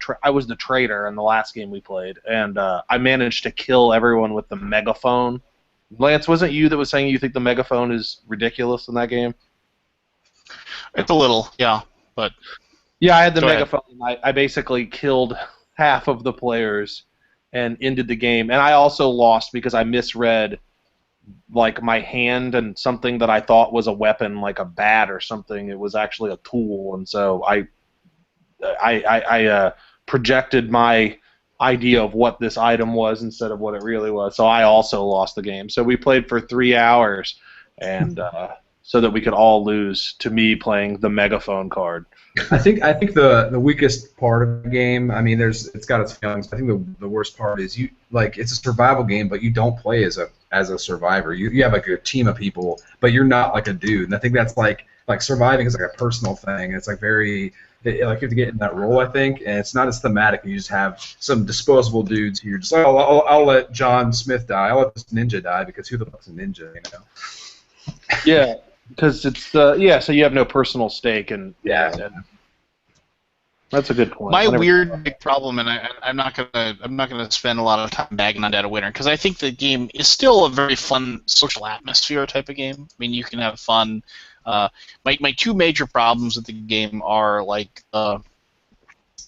traitor in the last game we played, and I managed to kill everyone with the megaphone. Lance, wasn't you that was saying you think the megaphone is ridiculous in that game? It's a little, yeah, but yeah, I had the megaphone. I basically killed half of the players and ended the game, and I also lost because I misread like my hand and something that I thought was a weapon, like a bat or something. It was actually a tool, and so I projected my idea of what this item was instead of what it really was. So I also lost the game. So we played for 3 hours, and so that we could all lose to me playing the megaphone card. I think the weakest part of the game, I mean, it's got its failings. I think the worst part is it's a survival game, but you don't play as a survivor. You have like a team of people, but you're not like a dude. And I think that's like surviving is like a personal thing. It's like very like you have to get in that role, I think, and it's not as thematic. You just have some disposable dudes who you're just like, I'll let John Smith die. I'll let this ninja die because who the fuck's a ninja, you know? Yeah. Because it's so you have no personal stake, and yeah. That's a good point. My weird big problem, and I'm not gonna spend a lot of time bagging on Dead of Winter because I think the game is still a very fun social atmosphere type of game. I mean, you can have fun. My two major problems with the game are like the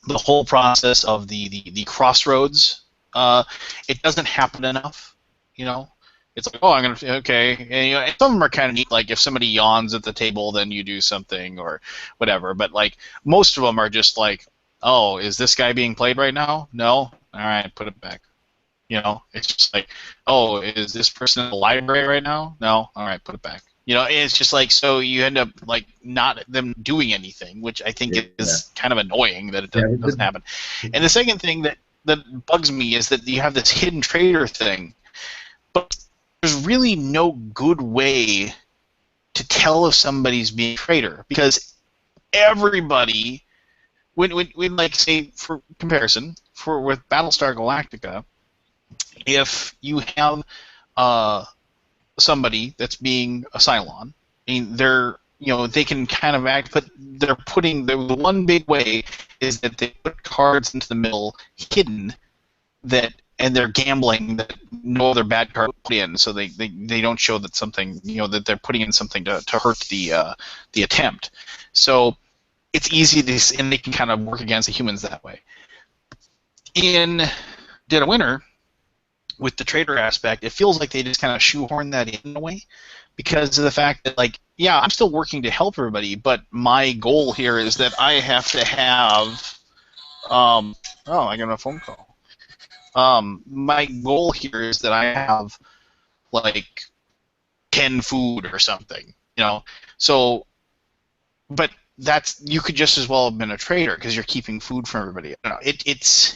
whole process of the crossroads. It doesn't happen enough, you know. It's like, oh, I'm gonna okay, and, you know, and some of them are kind of neat. Like if somebody yawns at the table, then you do something or whatever. But like most of them are just like, oh, is this guy being played right now? No. All right, put it back. You know, it's just like, oh, is this person in the library right now? No. All right, put it back. You know, it's just like so you end up like not them doing anything, which I think is kind of annoying that it doesn't happen. And the second thing that bugs me is that you have this hidden traitor thing, but there's really no good way to tell if somebody's being a traitor because everybody, when like say for comparison with Battlestar Galactica, if you have somebody that's being a Cylon, I mean they can kind of act, but they're putting the one big way is that they put cards into the middle hidden and they're gambling that no other bad card put in, so they don't show that something that they're putting in something to hurt the attempt. So it's easy to, and they can kind of work against the humans that way. In Dead of Winter, with the traitor aspect, it feels like they just kind of shoehorn that in a way, because of the fact that yeah, I'm still working to help everybody, but my goal here is that I have to have I got a phone call. My goal here is that I have 10 food or something, So, but you could just as well have been a traitor because you're keeping food for everybody. I don't know.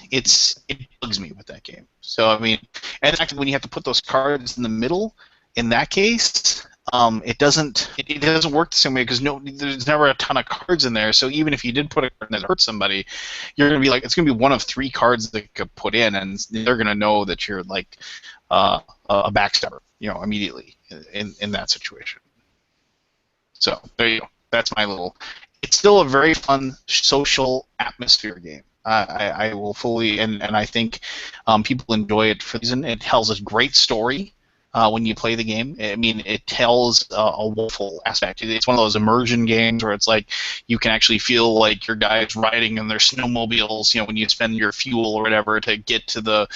It bugs me with that game. So I mean, and actually, when you have to put those cards in the middle, in that case, it doesn't work the same way because there's never a ton of cards in there. So even if you did put a card that hurts somebody, you're gonna be it's gonna be one of 3 cards that could put in, and they're gonna know that you're a backstabber, immediately in that situation. So there you go. That's my little. It's still a very fun social atmosphere game. I will fully and I think people enjoy it for the reason it tells a great story. When you play the game, I mean, it tells a woeful aspect. It's one of those immersion games where it's you can actually feel like your guys riding in their snowmobiles, when you spend your fuel or whatever to get to the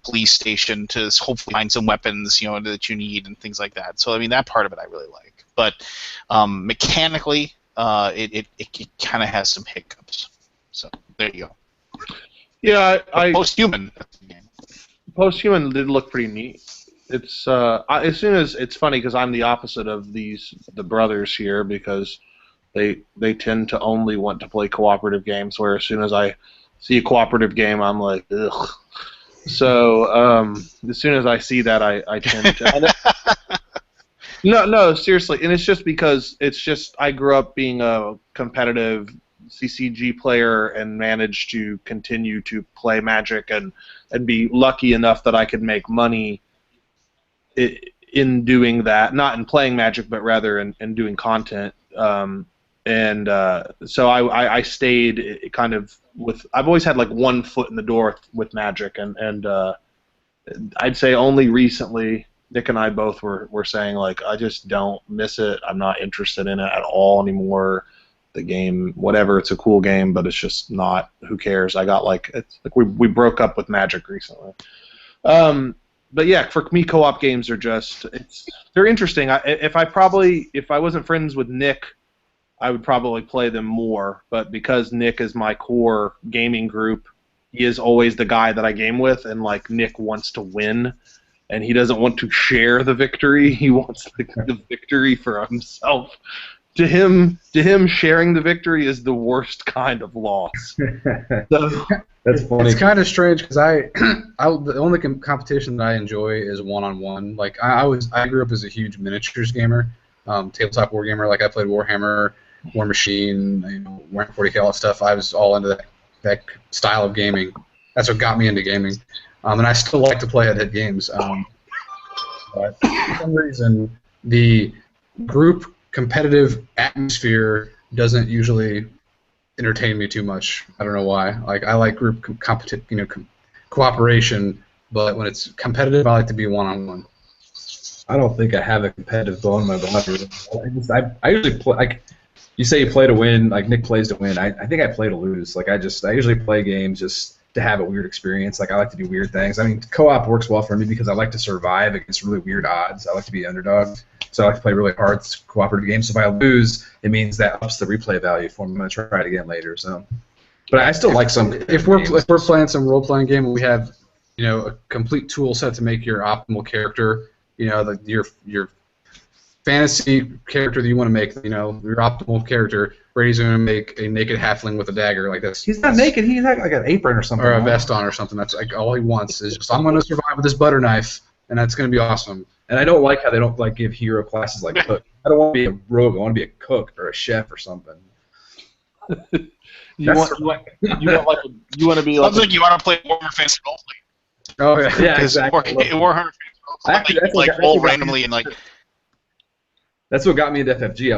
police station to hopefully find some weapons, that you need and things like that. So, I mean, that part of it I really like. But mechanically, it kind of has some hiccups. So, there you go. Yeah, Post-Human. Post-Human did look pretty neat. It's as soon as it's funny because I'm the opposite of the brothers here because they tend to only want to play cooperative games, where as soon as I see a cooperative game I'm like, ugh. So as soon as I see that I tend to no seriously, and it's just because I grew up being a competitive CCG player and managed to continue to play Magic and be lucky enough that I could make money in doing that, not in playing Magic, but rather in doing content. So I stayed kind of with. I've always had one foot in the door with Magic, and I'd say only recently Nick and I both were saying I just don't miss it. I'm not interested in it at all anymore. The game, whatever, it's a cool game, but it's just not. Who cares? I got it's we broke up with Magic recently. But yeah, for me, co-op games are they're interesting. If I wasn't friends with Nick, I would probably play them more. But because Nick is my core gaming group, he is always the guy that I game with, and Nick wants to win, and he doesn't want to share the victory. He wants the victory for himself. To him, sharing the victory is the worst kind of loss. So, that's funny. It's kind of strange because the only competition that I enjoy is one-on-one. I grew up as a huge miniatures gamer, tabletop war gamer. I played Warhammer, War Machine, Warhammer 40K, all that stuff. I was all into that style of gaming. That's what got me into gaming, and I still like to play at games. But for some reason, the group competitive atmosphere doesn't usually entertain me too much. I don't know why. Like I like group cooperation, but when it's competitive, I like to be one-on-one. I don't think I have a competitive bone in my body. I usually play. Like you say, you play to win. Like Nick plays to win. I think I play to lose. Like I usually play games just to have a weird experience. Like I like to do weird things. I mean, co-op works well for me because I like to survive against really weird odds. I like to be underdog. So I like to play really hard cooperative games. So if I lose, it means that ups the replay value for me. I'm gonna try it again later. So, but I still like some. If we're playing some role-playing game and we have, a complete tool set to make your optimal character, your fantasy character that you want to make, your optimal character. Brady's going to make a naked halfling with a dagger like this. He's not naked. He's like an apron or something. Or a vest on or something. That's like all he wants is just, I'm going to survive with this butter knife, and that's going to be awesome. And I don't like how they don't like give hero classes like cook. I don't want to be a rogue. I want to be a cook or a chef or something. you want to be like. Sounds like you want to play Warhammer Fantasy Roleplay. Oh yeah, yeah, exactly. Warhammer Fantasy Roleplay, roll randomly and like. That's what got me into FFG.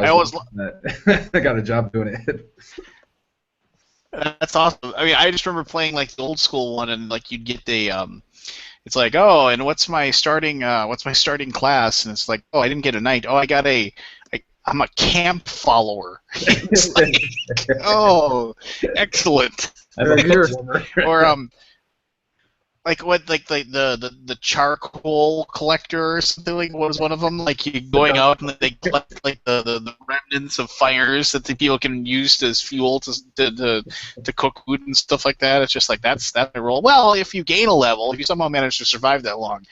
I got a job doing it. That's awesome. I mean, I just remember playing like the old school one, and like you'd get the it's like, oh, and what's my starting class? And it's like, oh, I didn't get a knight. Oh, I'm a camp follower. It's like, oh, excellent. Or like what, like the charcoal collector or something, like what was one of them? Like you going out and they collect like the remnants of fires that the people can use as fuel to cook food and stuff like that. It's just like that's the role. Well, if you gain a level, if you somehow manage to survive that long,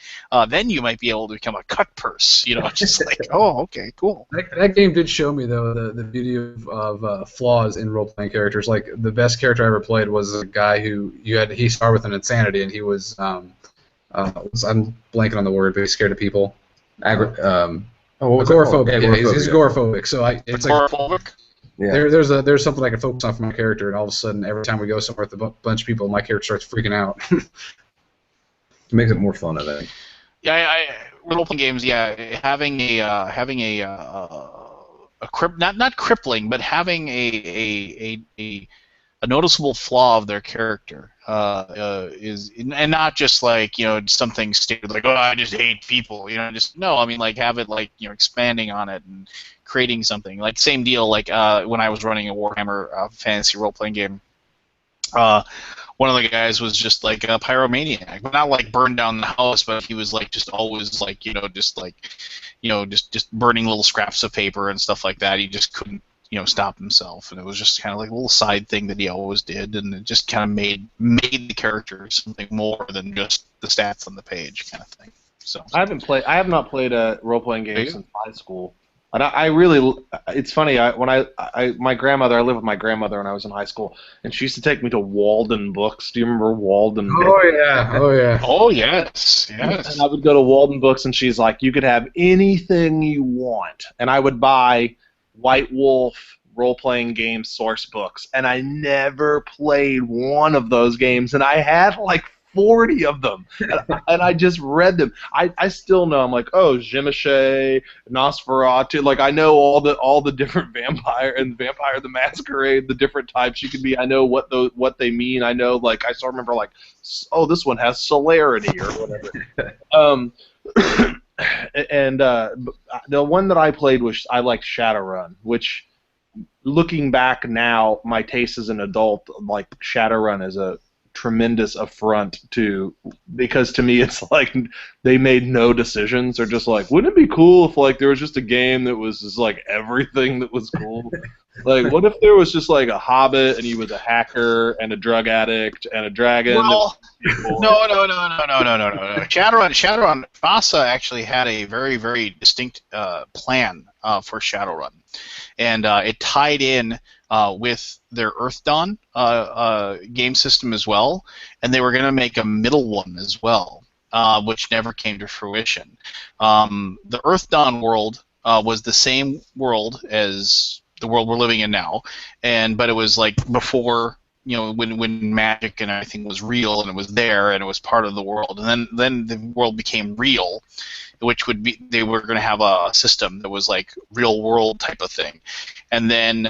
then you might be able to become a cut purse. Just like, oh, okay, cool. That game did show me though the beauty of flaws in role playing characters. Like the best character I ever played was a guy he started with an insanity and he was I'm blanking on the word, but he's scared of people. Agoraphobic. Yeah, he's agoraphobic. So it's agoraphobic? Yeah. There's something I can focus on for my character, and all of a sudden, every time we go somewhere with a bunch of people, my character starts freaking out. It makes it more fun, I think. Yeah, role-playing games. Yeah, having a not crippling, but having a noticeable flaw of their character is, and not just like something stupid like, oh, I just hate people, no, I mean like have it like expanding on it and creating something like same deal like when I was running a Warhammer fantasy role-playing game. One of the guys was just like a pyromaniac, but not like burned down the house, but he was like just always like just burning little scraps of paper and stuff like that. He just couldn't stop himself, and it was just kind of like a little side thing that he always did, and it just kind of made the character something more than just the stats on the page kind of thing. So I have not played a role-playing game since high school. And I really, it's funny. My grandmother, I lived with my grandmother when I was in high school, and she used to take me to Walden Books. Do you remember Walden? Oh yeah. Oh yes. And I would go to Walden Books, and she's like, "You could have anything you want," and I would buy White Wolf role-playing game source books, and I never played one of those games, and I had like 40 of them, and I just read them. I still know. I'm like, oh, Jimichet, Nosferatu. Like I know all the different Vampire the Masquerade, the different types you can be. I know what they mean. I know, like I still remember like, oh, this one has celerity or whatever. And the one that I played was I liked Shadowrun, which, looking back now, my taste as an adult, like Shadowrun is a tremendous affront because to me it's like they made no decisions. They're just like, wouldn't it be cool if like there was just a game that was just like everything that was cool? Like, what if there was just like a hobbit and he was a hacker and a drug addict and a dragon? Well, no. Shadowrun. FASA actually had a very, very distinct plan for Shadowrun, and it tied in with their Earth Dawn game system as well, and they were going to make a middle one as well, which never came to fruition. The Earth Dawn world was the same world as the world we're living in now, but it was like before when magic and everything was real and it was there and it was part of the world, and then the world became real, which would be they were going to have a system that was like real world type of thing, and then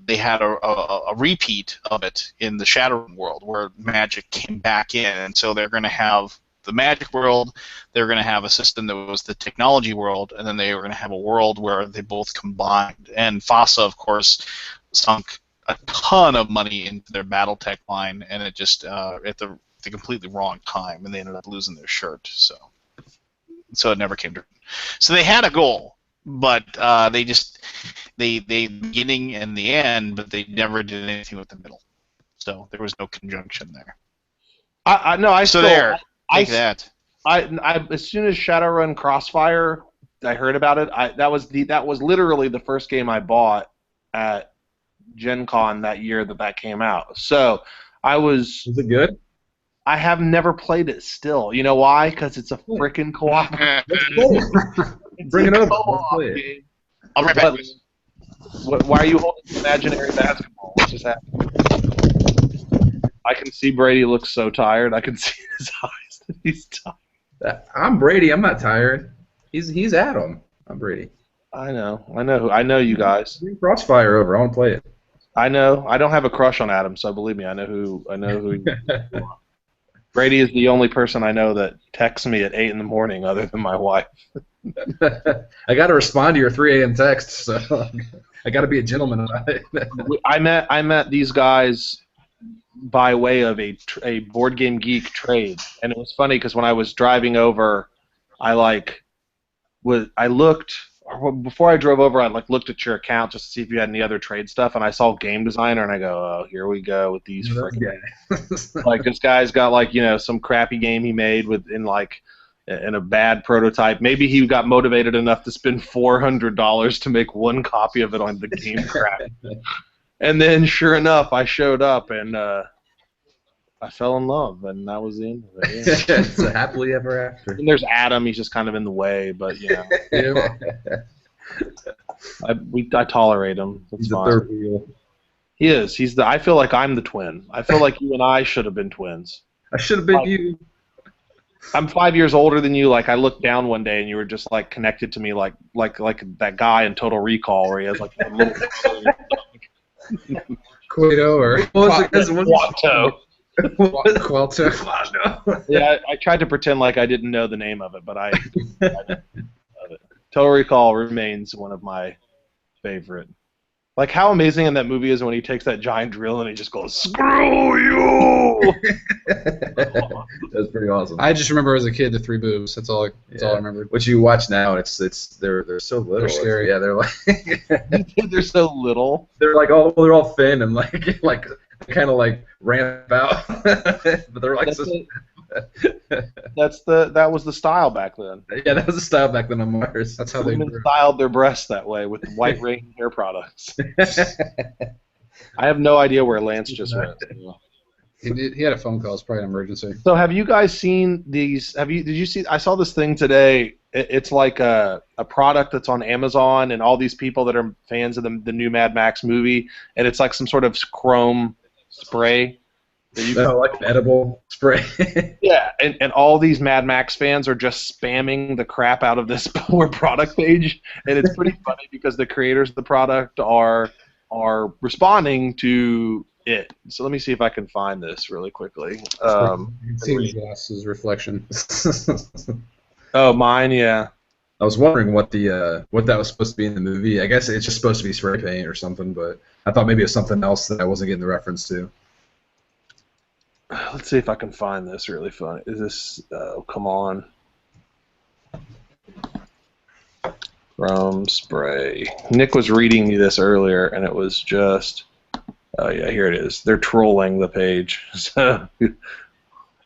they had a repeat of it in the Shadowrun world where magic came back in, and so they're going to have the magic world, they're going to have a system that was the technology world, and then they were going to have a world where they both combined. And FASA, of course, sunk a ton of money into their BattleTech line, and it just at the completely wrong time, and they ended up losing their shirt. So it never came to. So they had a goal, but they beginning and the end, but they never did anything with the middle. So there was no conjunction there. That. I as soon as Shadowrun Crossfire, I heard about it. That was literally the first game I bought at Gen Con that year that came out. So I was. Was it good? I have never played it still. You know why? Because it's a freaking co-op. Bring it up. Let's play it. I'll be right back. Why are you holding imaginary basketball? What's just happening? I can see Brady looks so tired. I can see his eyes that he's tired. I'm Brady. I'm not tired. He's Adam. I'm Brady. I know you guys. Bring Crossfire over. I want to play it. I know. I don't have a crush on Adam, so believe me, I know who you are. Brady is the only person I know that texts me at 8 in the morning other than my wife. I got to respond to your 3 a.m. text, so I got to be a gentleman about it. I met these guys by way of a Board Game Geek trade, and it was funny because when I was driving over, before I drove over, I looked at your account just to see if you had any other trade stuff, and I saw Game Designer, and I go, oh, here we go with these freaking this guy's got some crappy game he made in a bad prototype. Maybe he got motivated enough to spend $400 to make one copy of it on the game crap. And then, sure enough, I showed up, and I fell in love, and that was the end of it. Yeah. It's a happily ever after. And there's Adam. He's just kind of in the way, but I tolerate him. That's He's fine. the third wheel. He is. I feel like I'm the twin. I feel like you and I should have been twins. I should have been you. I'm 5 years older than you. I looked down one day, and you were just connected to me, like that guy in Total Recall where he has a little. Quato or Quato. Qualto. Yeah, I tried to pretend like I didn't know the name of it, but I didn't know it. Total Recall remains one of my favorite. How amazing in that movie is when he takes that giant drill and he just goes, "Screw you!" That's pretty awesome. I just remember as a kid the 3 boobs. That's all I remember. What you watch now, they're so little. They're scary. Yeah, they're They're so little. they're all thin and kind of ramp out, but they're that was the style back then. Yeah, that was the style back then on Mars. That's how they Women grew. styled their breasts that way with white ring hair products. I have no idea where Lance just went. He had a phone call. It's probably an emergency. So have you guys seen these? Did you see? I saw this thing today. It's like a product that's on Amazon, and all these people that are fans of the new Mad Max movie, and it's like some sort of chrome spray. Like an edible spray. Yeah, and all these Mad Max fans are just spamming the crap out of this poor product page, and it's pretty funny because the creators of the product are responding to it. So let me see if I can find this really quickly. See glasses reflection. Oh, mine, yeah. I was wondering what that was supposed to be in the movie. I guess it's just supposed to be spray paint or something, but I thought maybe it was something else that I wasn't getting the reference to. Let's see if I can find this really funny. Is this... come on. Chrome spray. Nick was reading me this earlier, and it was just... Oh, yeah, here it is. They're trolling the page. So,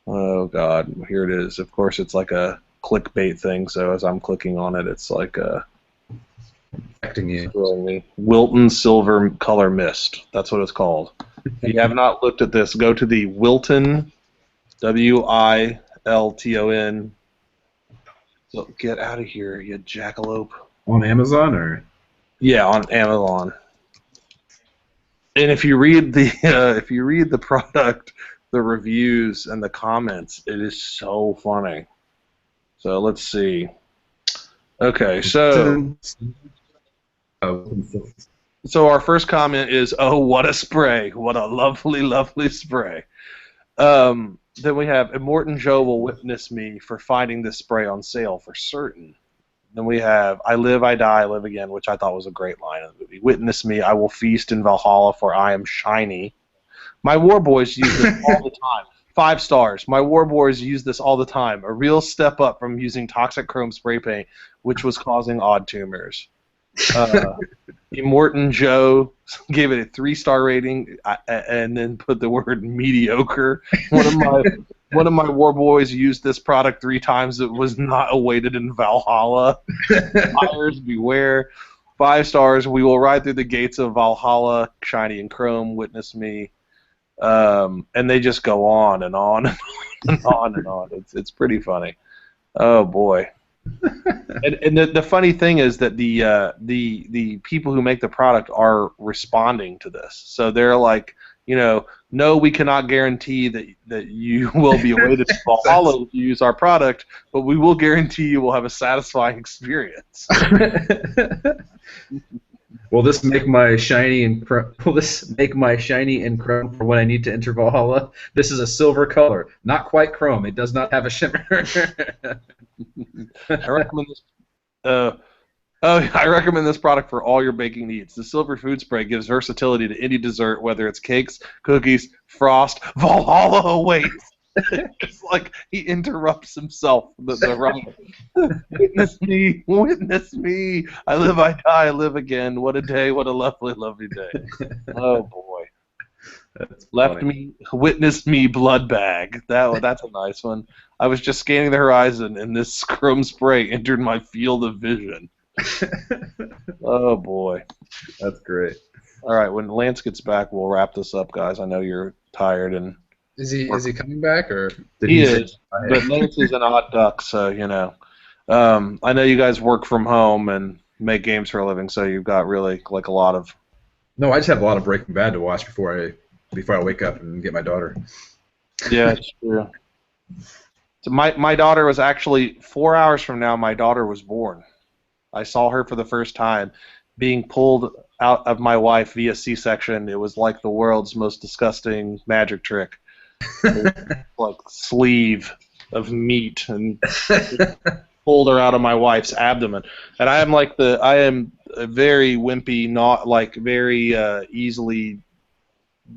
oh, God. Here it is. Of course, it's like a clickbait thing, so as I'm clicking on it, it's like affecting you. Me. Wilton Silver Color Mist. That's what it's called. If you have not looked at this, go to the Wilton, Wilton. So get out of here, you jackalope. On Amazon or? Yeah, on Amazon. And if you read the product, the reviews and the comments, it is so funny. So let's see. Okay, so our first comment is, "Oh, what a spray! What a lovely, lovely spray." Then we have, "Immortan Joe will witness me for finding this spray on sale for certain." Then we have, "I live, I die, I live again," which I thought was a great line in the movie. "Witness me, I will feast in Valhalla, for I am shiny. My war boys use this all the time." 5 stars. "My war boys use this all the time. A real step up from using toxic chrome spray paint, which was causing odd tumors." Immortan Joe gave it a 3-star rating and then put the word mediocre. One of my war boys used this product 3 times. It was not awaited in Valhalla. Buyers beware. 5 stars. "We will ride through the gates of Valhalla, shiny and chrome. Witness me." And they just go on and on and on and on. It's pretty funny. Oh boy. And the funny thing is that the people who make the product are responding to this. So they're like, "No, we cannot guarantee that you will be awaited in Valhalla if you use our product, but we will guarantee you will have a satisfying experience." Will this make my shiny and chrome for when I need to enter Valhalla? This is a silver color, not quite chrome. It does not have a shimmer. I recommend this. I recommend this product for all your baking needs. The silver food spray gives versatility to any dessert, whether it's cakes, cookies, frost. Valhalla awaits. It's like he interrupts himself. The writer. "Witness me, witness me. I live, I die, I live again. What a day, what a lovely, lovely day." Oh boy. That's Left funny. me, witness me, blood bag. That's a nice one. "I was just scanning the horizon, and this chrome spray entered my field of vision." Oh boy. That's great. All right, when Lance gets back, we'll wrap this up, guys. I know you're tired, and Is he coming back, or he is, but Lance is an odd duck, so I know you guys work from home and make games for a living, so you've got really like a lot of. No, I just have a lot of Breaking Bad to watch before I wake up and get my daughter. Yeah, it's true. So my daughter was actually 4 hours from now. My daughter was born. I saw her for the first time, being pulled out of my wife via C-section. It was like the world's most disgusting magic trick. Like sleeve of meat and pulled her out of my wife's abdomen. And I am a very wimpy, not like very easily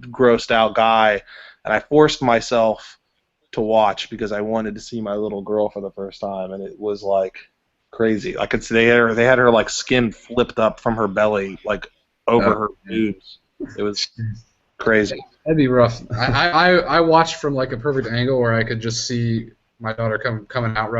grossed out guy, and I forced myself to watch because I wanted to see my little girl for the first time, and it was like crazy. I could see they had her like skin flipped up from her belly like over her boobs. It was crazy. That'd be rough. I watched from like a perfect angle where I could just see my daughter coming out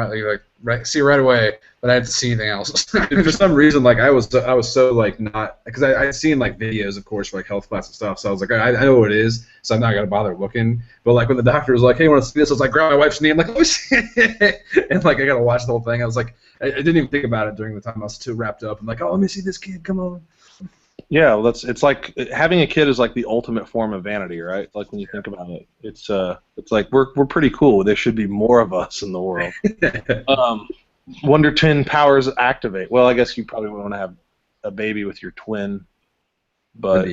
see right away, but I didn't see anything else. For some reason, like I was so like not, because I'd seen like videos, of course, for like health class and stuff. So I was like, I know what it is, so I'm not gonna bother looking. But like when the doctor was like, "Hey, you want to see this?" I was like, grab my wife's knee. I'm like, "Oh shit!" And like I gotta watch the whole thing. I was like, I didn't even think about it during the time. I was too wrapped up. I'm like, "Oh, let me see this kid. Come on." Yeah, well, it's like having a kid is like the ultimate form of vanity, right? Like when you think about it, it's like we're pretty cool. There should be more of us in the world. Wonder Twin powers activate. Well, I guess you probably want to have a baby with your twin, but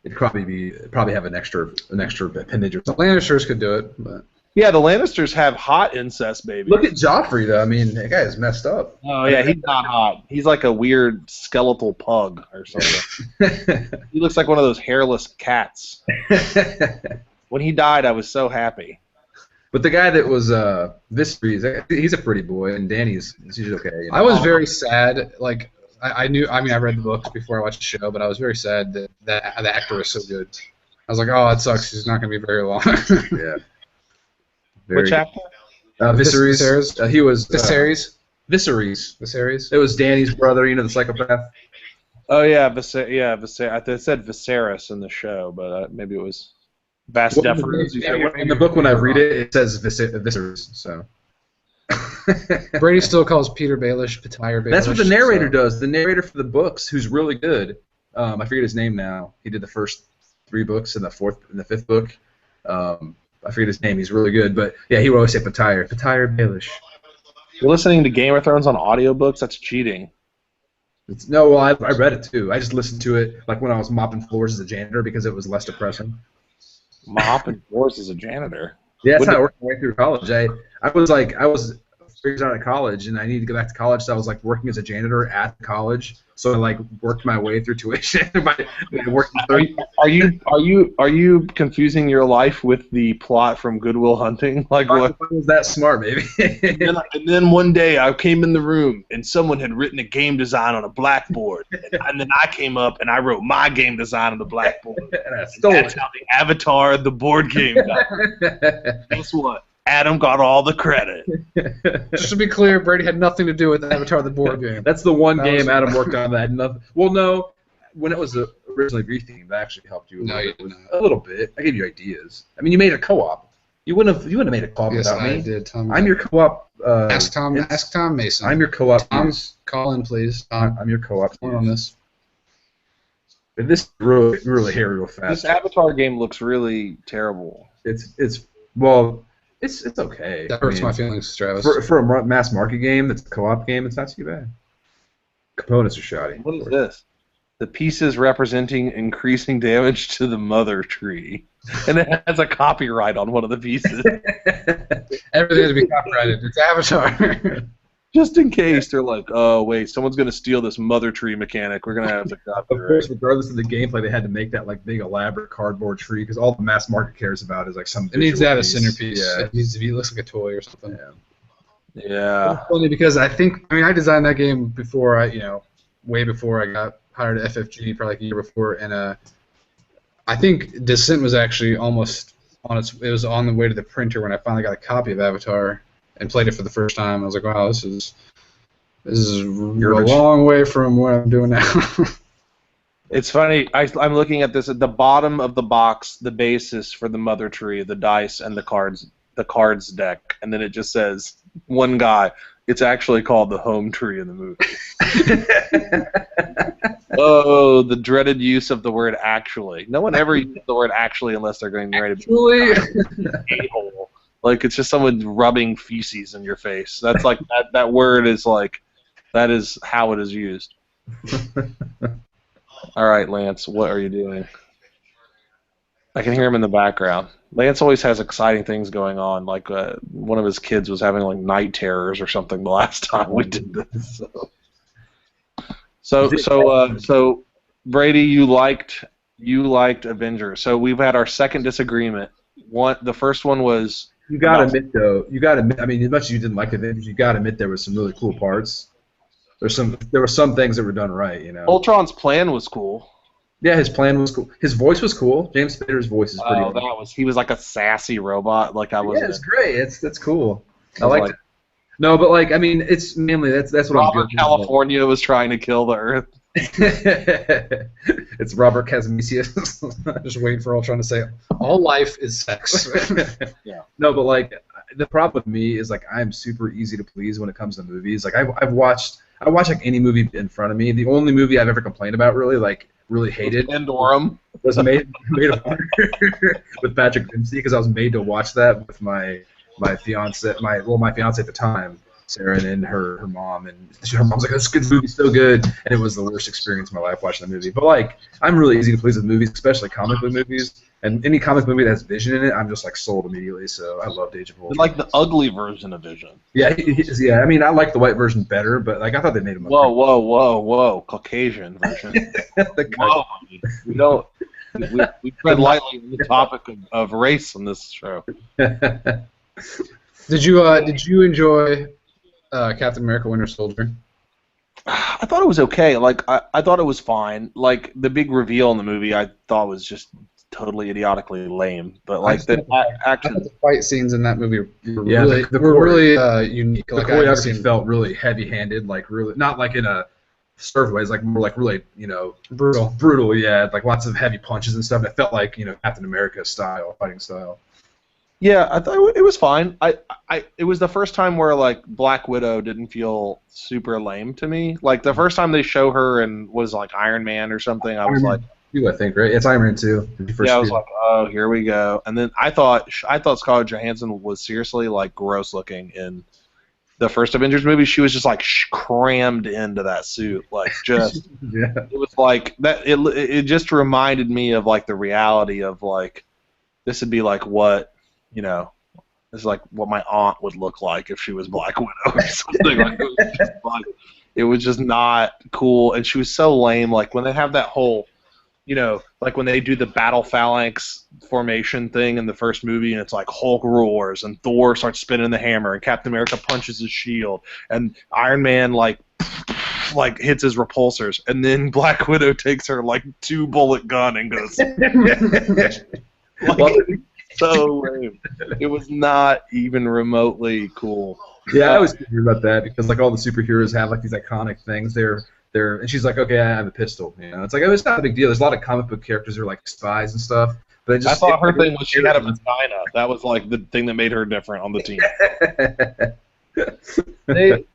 it'd probably have an extra appendage or The something. Lannisters could do it, but yeah, the Lannisters have hot incest babies. Look at Joffrey though. I mean, that guy is messed up. Oh yeah, he's not hot. He's like a weird skeletal pug or something. He looks like one of those hairless cats. When he died, I was so happy. But the guy that was Viserys, he's a pretty boy, and Danny's he's okay. You know? I was very sad. Like I knew. I mean, I read the books before I watched the show, but I was very sad that the actor was so good. I was like, "Oh, that sucks. He's not going to be very long." Yeah. Which actor? Viserys. He was Viserys. Viserys. It was Danny's brother, the psychopath. Oh yeah, Viserys. I said Viserys in the show, but maybe it was Vastefrus. In the book, when I read it, it says Viserys. So. Brady still calls Peter Baelish Petire Baelish. That's what the narrator does. The narrator for the books, who's really good. I forget his name now. He did the first 3 books in the fifth book. I forget his name. He's really good, but yeah, he would always say Patire Baelish. You're listening to Game of Thrones on audiobooks? That's cheating. No, well, I read it too. I just listened to it like when I was mopping floors as a janitor because it was less depressing. Mopping floors as a janitor? Yeah, that's how I worked my way through college. I was 3 years out of college, and I needed to go back to college, so I was like working as a janitor at college. So I like worked my way through tuition. Are you confusing your life with the plot from Good Will Hunting? Like what? Was that smart, maybe? and then one day I came in the room and someone had written a game design on a blackboard, and then I came up and I wrote my game design on the blackboard. And I stole That's it. how the Avatar, the board game, got. Guess what? Adam got all the credit. Just to be clear, Brady had nothing to do with Avatar the board game. That's the one game Adam worked on that had nothing. Well, no, when it was originally rethemed, I actually helped you. A little bit. I gave you ideas. I mean, you made a co-op. You wouldn't have made a co-op without me. Yes, I did. Tom, I'm your co-op. ask Tom Mason. I'm your co-op. Tom, call in, please. I'm your co-op. On this. But this is really hairy real fast. This Avatar game looks really terrible. It's okay. That hurts my feelings, Travis. For a mass market game that's a co-op game, it's not too bad. Components are shoddy. What is this? The pieces representing increasing damage to the mother tree. And it has a copyright on one of the pieces. Everything has to be copyrighted. It's Avatar. Just in case they're like, oh, wait, someone's going to steal this mother tree mechanic. We're going to have to Of copyright. course, regardless of the gameplay, they had to make that like big elaborate cardboard tree because all the mass market cares about is like some. It needs to have a piece. centerpiece. Yeah. It needs to be. It looks like a toy or something. Yeah. It's funny because I designed that game before way before I got hired at FFG, probably like a year before, and I think Descent was actually almost it was on the way to the printer when I finally got a copy of Avatar and played it for the first time. I was like, wow, this is a long way from what I'm doing now. It's funny. I'm looking at this at the bottom of the box, the basis for the mother tree, the dice, and the cards deck, and then it just says one guy. It's actually called the home tree in the movie. Oh, the dreaded use of the word actually. No one ever uses the word actually unless they're going ready to be a-hole. Like it's just someone rubbing feces in your face. That's like that word is like that is how it is used. All right, Lance, what are you doing? I can hear him in the background. Lance always has exciting things going on. Like one of his kids was having like night terrors or something the last time we did this. So Brady, you liked Avengers. So we've had our second disagreement. The first one was. You gotta admit, though. I mean, as much as you didn't like Avengers, you gotta admit there was some really cool parts. There were some things that were done right, you know. Ultron's plan was cool. Yeah, his plan was cool. His voice was cool. James Spader's voice is pretty. He was like a sassy robot. Like I was. Yeah, it's great. That's cool. I liked it. No, but like I mean, it's mainly that's what Robert California was trying to kill the Earth. It's Robert Kazmisius. Just waiting for Ultron to say, all life is sex. Yeah. No, but like the problem with me is like I'm super easy to please when it comes to movies. Like I watch like any movie in front of me. The only movie I've ever complained about really hated Pandorum was made of Honor with Patrick Dempsey because I was made to watch that with my fiance at the time, Sarah, and her mom, and her mom's like, "This good movie's so good," and it was the worst experience of my life watching the movie. But like, I'm really easy to please with movies, especially comic book movies, and any comic movie that has Vision in it, I'm just like sold immediately. So I loved Age of Ultron. like the ugly version of Vision. Yeah, yeah. I mean, I like the white version better, but like I thought they made him. Whoa, Caucasian version. Whoa, we don't. We tread lightly on the topic of race on this show. Did you enjoy Captain America: Winter Soldier? I thought it was okay. Like I thought it was fine. Like the big reveal in the movie, I thought was just totally idiotically lame. But like the action, the fight scenes in that movie were Yeah, really unique. The choreography felt really heavy-handed, like really not like in a served ways, like more like really brutal. Yeah, like lots of heavy punches and stuff. It felt like Captain America style, fighting style. Yeah, I thought it was fine. It was the first time where like Black Widow didn't feel super lame to me. Like the first time they show her and was like Iron Man or something, I was like, 2, I think, right? It's Iron Man 2. Yeah, I was like, oh, here we go. And then I thought Scarlett Johansson was seriously like gross looking in the first Avengers movie. She was just like crammed into that suit, like just. Yeah. It was like that. It just reminded me of like the reality of like this would be like what this is like what my aunt would look like if she was Black Widow or something. It was just not cool, and she was so lame. Like when they have that whole, like when they do the battle phalanx formation thing in the first movie, and it's like Hulk roars and Thor starts spinning the hammer, and Captain America punches his shield, and Iron Man like hits his repulsors, and then Black Widow takes her like 2-bullet gun and goes. So lame. It was not even remotely cool. Yeah, I was thinking about that because like all the superheroes have like these iconic things. And she's like, okay, I have a pistol. It's like it's not a big deal. There's a lot of comic book characters who are like spies and stuff. But I thought her thing was she had a vagina. That was like the thing that made her different on the team. It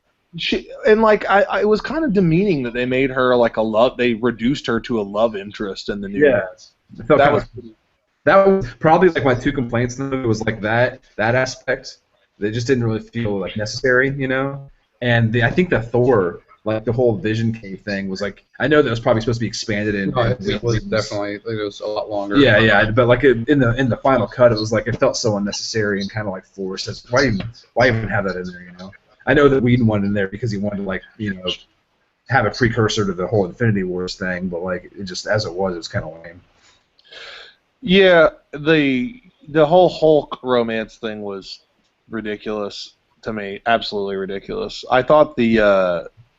was kind of demeaning that they made her like they reduced her to a love interest in the new movies. That was probably like my 2 complaints. Though, it was like that aspect. They just didn't really feel like necessary, And I think the Thor, like the whole Vision Cave thing, was like I know that was probably supposed to be expanded in. No, it was definitely it was a lot longer. Yeah, but like in the final cut, it was like it felt so unnecessary and kind of like forced. Why even have that in there? I know that Whedon wanted it in there because he wanted to like have a precursor to the whole Infinity Wars thing, but like it just as it was kind of lame. Yeah, the whole Hulk romance thing was ridiculous to me, absolutely ridiculous. I thought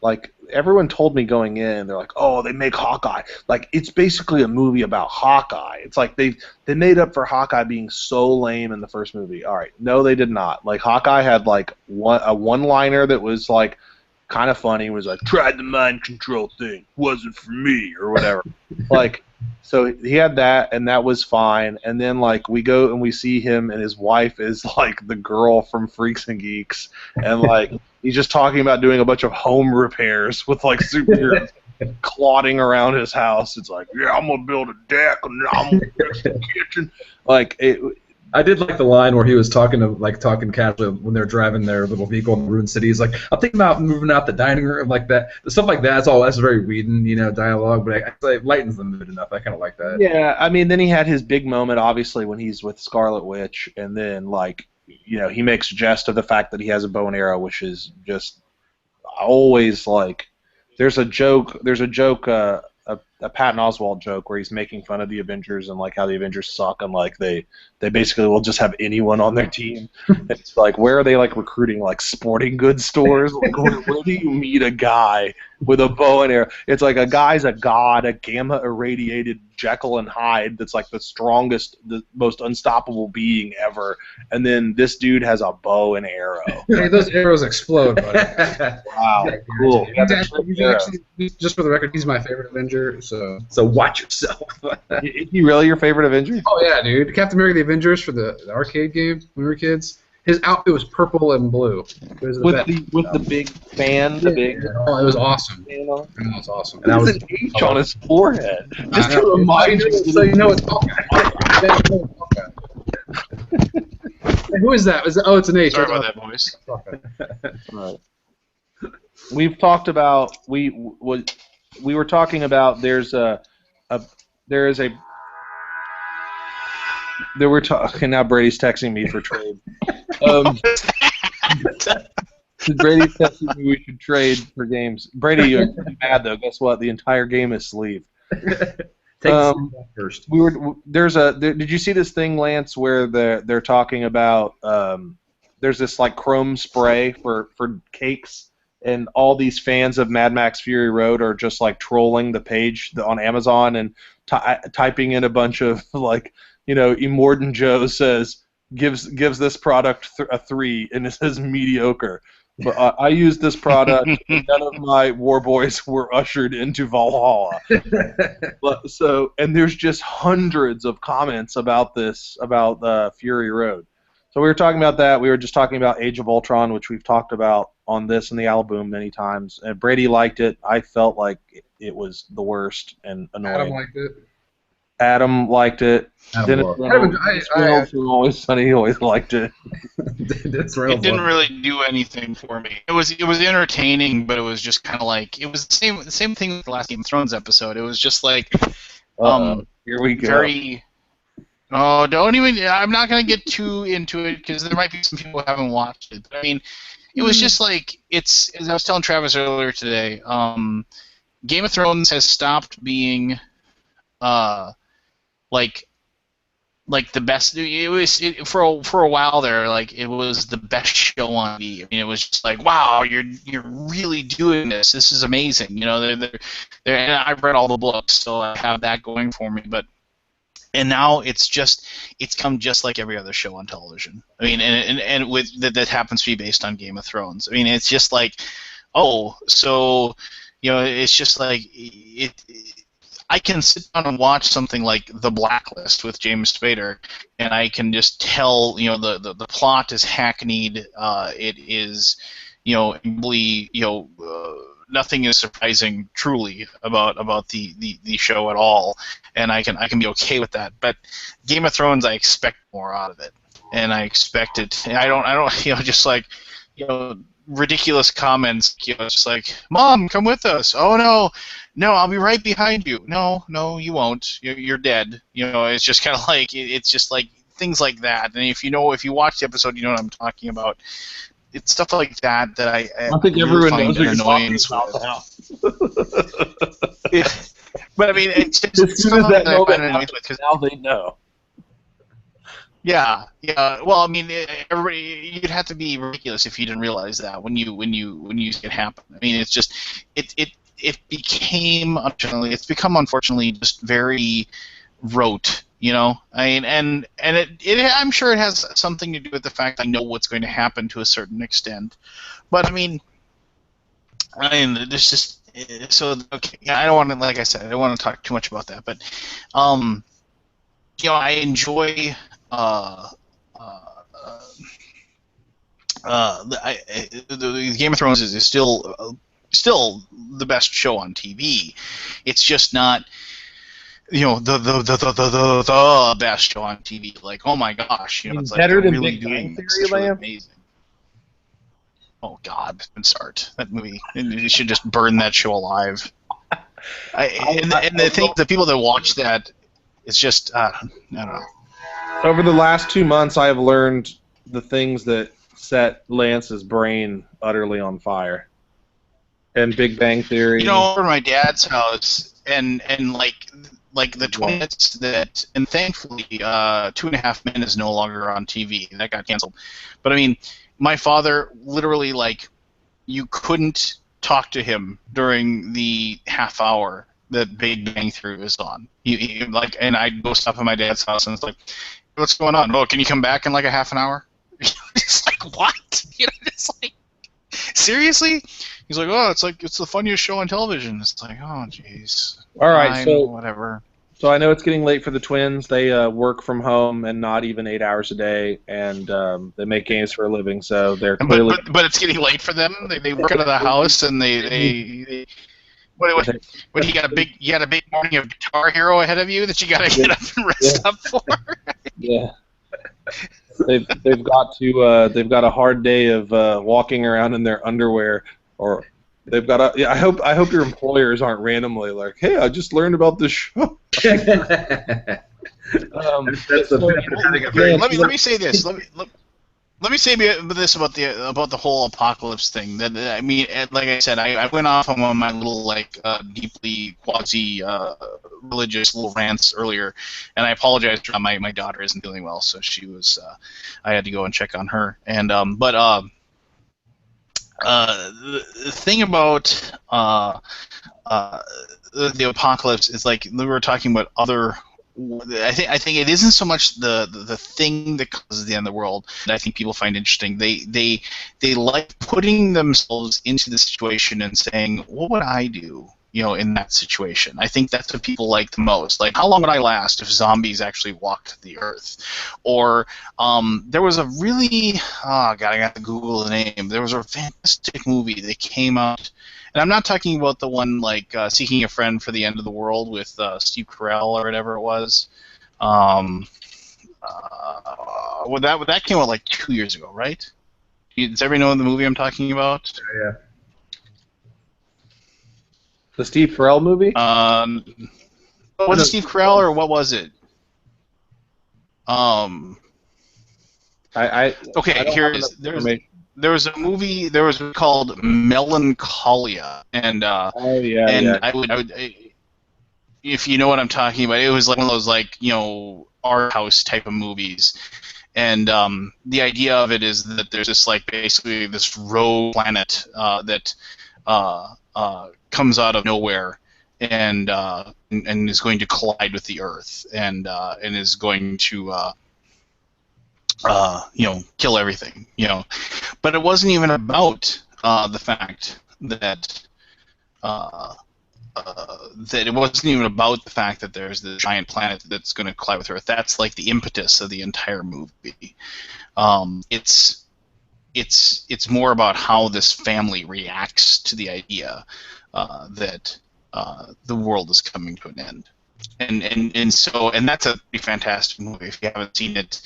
like everyone told me going in, they're like, oh, they make Hawkeye like it's basically a movie about Hawkeye. It's like they made up for Hawkeye being so lame in the first movie. All right, no, they did not. Like Hawkeye had like a one-liner that was like kind of funny. It was like tried the mind control thing, wasn't for me or whatever. Like. So he had that, and that was fine. And then, like, we go and we see him, and his wife is, like, the girl from Freaks and Geeks. And, like, he's just talking about doing a bunch of home repairs with, like, superheroes clotting around his house. It's like, yeah, I'm going to build a deck, and I'm going to fix the kitchen. Like, I did like the line where he was talking casually when they're driving their little vehicle in the ruined city. He's like, I'm thinking about moving out the dining room, like that. Stuff like that. That's very Whedon, dialogue, but it lightens the mood enough. I kind of like that. Yeah, I mean, then he had his big moment, obviously, when he's with Scarlet Witch, and then, like, he makes jest of the fact that he has a bow and arrow, which is just always, like, there's a joke, a Patton Oswalt joke where he's making fun of the Avengers and like how the Avengers suck and like they basically will just have anyone on their team. It's like where are they like recruiting like sporting goods stores? Like where do you meet a guy with a bow and arrow? It's like a guy's a god, a gamma irradiated Jekyll and Hyde that's like the strongest, the most unstoppable being ever, and then this dude has a bow and arrow. Hey, those arrows explode, buddy. Wow, cool. He's actually, just for the record, he's my favorite Avenger. So watch yourself. Is he really your favorite Avenger? Oh yeah, dude. Captain America: The Avengers for the arcade game when we were kids. His outfit was purple and blue. It was the big fan, the big. Oh, it was awesome. It was awesome. And that was an H on his forehead. Just to remind you, so you know it's Hawkeye. Hey, who is that? It's an H. Sorry about that, boys. Right. We've talked about we were talking about there we're talking now. Brady's texting me for trade. Brady's texting me we should trade for games. Brady, you're mad though. Guess what? The entire game is sleeved. First. Did you see this thing, Lance, where they're talking about there's this like chrome spray for cakes, and all these fans of Mad Max Fury Road are just like trolling the page on Amazon and typing in a bunch of like, Immortan Joe says gives this product a 3 and it says mediocre. But I used this product. None of my war boys were ushered into Valhalla. And there's just hundreds of comments about this, about Fury Road. So we were talking about that. We were just talking about Age of Ultron, which we've talked about on this and the album many times. And Brady liked it. I felt like it was the worst and annoying. Adam liked it. Adam liked it. Adam Dennis Reynolds. Reynolds from Always Sunny, he always liked it. Dennis It Reynolds didn't loved really do anything for me. It was entertaining, but it was just kind of like it was the same thing with the last Game of Thrones episode. It was just like Here we go. very. Oh, don't even. I'm not gonna get too into it because there might be some people who haven't watched it. But I mean, it was just like it's. As I was telling Travis earlier today, Game of Thrones has stopped being, like the best. It was for a while there. Like it was the best show on TV. I mean, it was just like, wow, you're really doing this. This is amazing. You know, they're and I've read all the books, so I have that going for me. And now it's come just like every other show on television. I mean, and with that happens to be based on Game of Thrones. I mean, it's just like, oh, so you know, it's just like it I can sit down and watch something like The Blacklist with James Spader, and I can just tell, you know, the plot is hackneyed. It is, you know, really, you know, nothing is surprising truly about the show at all, and I can be okay with that. But Game of Thrones, I expect more out of it, and I expect it. I don't, you know, just like, you know, ridiculous comments, you know, just like, Mom, come with us. Oh no, I'll be right behind you. No, you won't. You're dead. You know, it's just kind of like it's just like things like that. And if you watch the episode, you know what I'm talking about. It's stuff like that I think really everyone find knows what an you're annoyance talking about with. now. Yeah. But I mean, it's just As soon as stuff that like I find moment an annoyance happens, with, 'cause now they know. yeah. Well, I mean, everybody, you'd have to be ridiculous if you didn't realize that when you see it happen. I mean, it's just it became unfortunately just very rote, you know. I mean, and I'm sure it has something to do with the fact I know what's going to happen to a certain extent, but I mean, there's just so okay. I don't want to, like I said, I don't want to talk too much about that, but you know, I enjoy. The Game of Thrones is still the best show on TV. It's just not, you know, the best show on TV. Like, oh my gosh, you know, it's like better than really Big doing Bang Theory, it's really Lamb? amazing. Oh God, don't start that movie. You should just burn that show alive. The people that watch that, it's just I don't know. Over the last 2 months, I have learned the things that set Lance's brain utterly on fire. And Big Bang Theory. You know, over my dad's house, and like the 20 minutes that, and thankfully, 2.5 Men is no longer on TV. That got canceled. But I mean, my father literally, like, you couldn't talk to him during the half hour that Big Bang Theory was on. He like, and I'd go stop at my dad's house, and it's like, what's going on? Oh, can you come back in like a half an hour? It's like, what? You know, it's like, seriously? He's like, oh, it's the funniest show on television. It's like, oh, jeez. All right, fine, so whatever. So I know it's getting late for the twins. They work from home and not even 8 hours a day, and they make games for a living. So they're clearly. But it's getting late for them. They work out of the house, and they what you got a big morning of Guitar Hero ahead of you that you got to get up and rest up for. Yeah. They've got a hard day of walking around in their underwear, or they've got a. Yeah, I hope your employers aren't randomly like, hey, I just learned about this show. Let me say this. Let me say this about the whole apocalypse thing. That I mean, like I said, I went off on one of my little deeply quasi religious little rants earlier, and I apologize. My daughter isn't feeling well, so she was. I had to go and check on her. And the thing about the apocalypse is, like, we were talking about other. I think it isn't so much the thing that causes the end of the world that I think people find interesting. They like putting themselves into the situation and saying, what would I do in that situation. I think that's what people like the most. Like, how long would I last if zombies actually walked the earth? Or there was a really, oh god, I got to Google the name. There was a fantastic movie that came out, and I'm not talking about the one like Seeking a Friend for the End of the World with Steve Carell or whatever it was. Well, that came out like 2 years ago, right? Does everybody know the movie I'm talking about? Yeah. The Steve Carell movie? Was it Steve Carell or what was it? Okay, here it is. There was a movie. There was called Melancholia, and I would, if you know what I'm talking about, it was like one of those like art house type of movies. And the idea of it is that there's this like basically this rogue planet that comes out of nowhere and is going to collide with the Earth and is going to kill everything. But it wasn't even about the fact that it wasn't even about the fact that there's the giant planet that's going to collide with Earth. That's like the impetus of the entire movie. It's more about how this family reacts to the idea that the world is coming to an end. And that's a pretty fantastic movie. If you haven't seen it,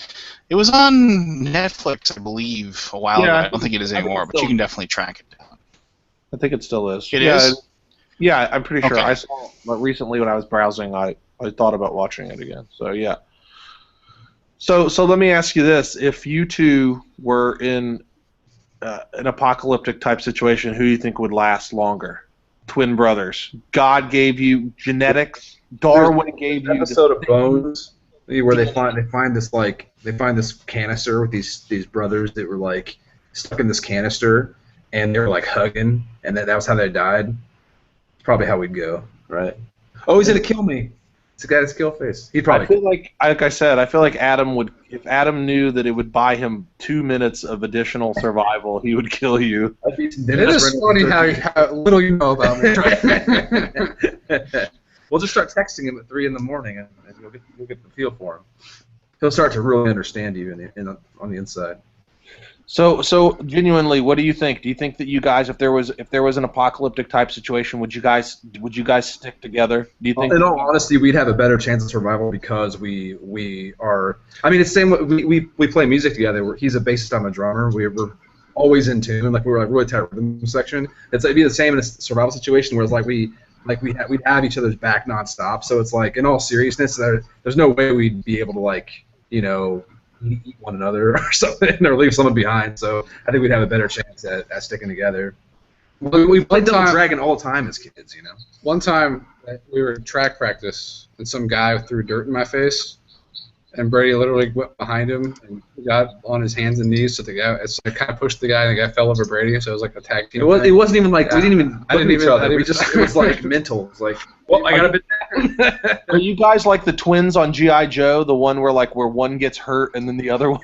it was on Netflix, I believe, a while ago. I don't think it is anymore, but you can definitely track it down. I think it still is. It is? Yeah, I'm pretty sure. Okay. I saw it recently when I was browsing. I thought about watching it again. So yeah. So let me ask you this: if you two were in an apocalyptic type situation, who do you think would last longer? Twin brothers. God gave you genetics. Darwin gave you episode of Bones where they find this canister with these brothers that were like stuck in this canister and they were like hugging and that was how they died. It's probably how we'd go, right? Oh, he's gonna kill me. It's a guy with Skillface. He'd probably. I feel like I said, I feel like Adam would, if Adam knew that it would buy him 2 minutes of additional survival, he would kill you. It is funny how little you know about me. We'll just start texting him at 3 in the morning, and you'll get the feel for him. He'll start to really understand you on the inside. So genuinely, what do you think? Do you think that you guys, if there was an apocalyptic type situation, would you guys stick together? Do you think? In all honesty, we'd have a better chance of survival because we are. I mean, it's the same. We play music together. He's a bassist. I'm a drummer. We're always in tune. Like we're like really tight rhythm section. It'd be the same in a survival situation where it's like we'd have each other's back nonstop. So it's like, in all seriousness, there's no way we'd be able to eat one another or something or leave someone behind. So I think we'd have a better chance at sticking together. We played Double Dragon all the time as kids, One time we were at track practice and some guy threw dirt in my face. And Brady literally went behind him and got on his hands and knees. So I kind of pushed the guy, and the guy fell over Brady. So it was like a tag team. It wasn't even like we didn't even look at each other. It was like mental. It was like, well, I got a bit. Are you guys like the twins on G.I. Joe, the one where one gets hurt and then the other one?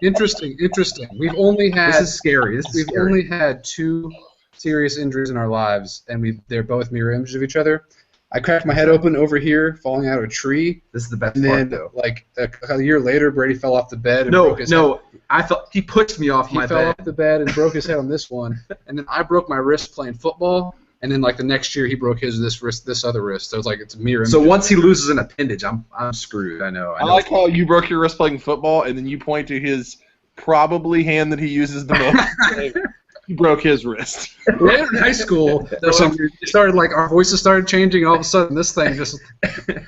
Interesting. We've only had. This is scary. We've only had 2 serious injuries in our lives, and they're both mirror images of each other. I cracked my head open over here, falling out of a tree. This is the best and part, then, though. like a year later, Brady fell off the bed and broke his head. I felt he pushed me off my bed. He fell off the bed and broke his head on this one, and then I broke my wrist playing football. And then like the next year, he broke this other wrist. So it's like it's a mirror. So once he loses an appendage, I'm screwed. I know. I like how you broke your wrist playing football, and then you point to his probably hand that he uses the most. He broke his wrist. We're in high school. Our voices started changing, and all of a sudden this thing just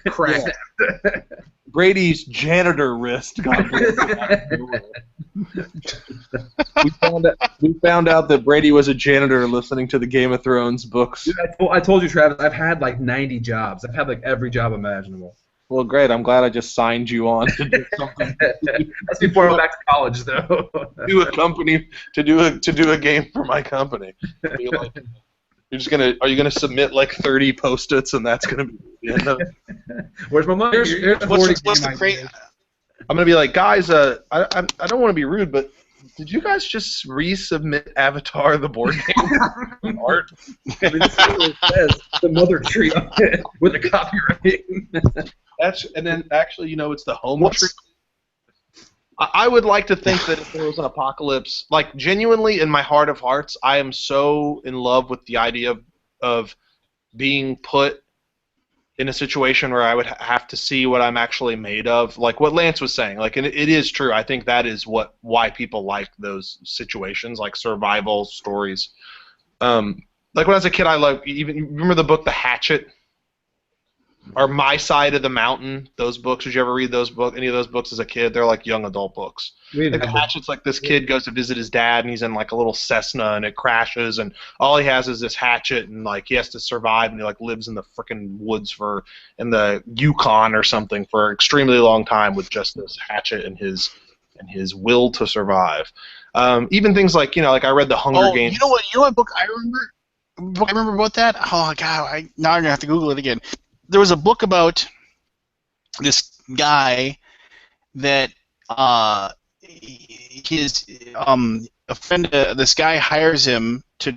cracked. Yeah. Brady's janitor wrist got broken. We found out that Brady was a janitor listening to the Game of Thrones books. Dude, I told you, Travis, I've had like 90 jobs. I've had like every job imaginable. Well, great. I'm glad I just signed you on to do something. That's before I went back to college, though. do a game for my company. Are you gonna submit like 30 post-its and that's gonna be the end of it? Where's my money? What's the crazy? I'm gonna be like, guys, I don't want to be rude, but Did you guys just resubmit Avatar the board game art? I mean, this literally says the mother tree on it with a copyright. And then actually, it's the home tree. I would like to think that if there was an apocalypse, like genuinely in my heart of hearts, I am so in love with the idea of being put in a situation where I would have to see what I'm actually made of, like what Lance was saying. Like, and it is true. I think that is why people like those situations, like survival stories. Like when I was a kid, you remember the book The Hatchet, or My Side of the Mountain. Those books. Did you ever read those books? Any of those books as a kid? They're like young adult books. Like The Hatchet's like this kid goes to visit his dad, and he's in like a little Cessna, and it crashes, and all he has is this hatchet, and like he has to survive, and he like lives in the frickin' woods in the Yukon or something for an extremely long time with just this hatchet and his will to survive. Even things like like I read the Hunger Games. You know what book I remember? Book I remember about that? Oh god, now I'm gonna have to Google it again. There was a book about this guy that this guy hires him to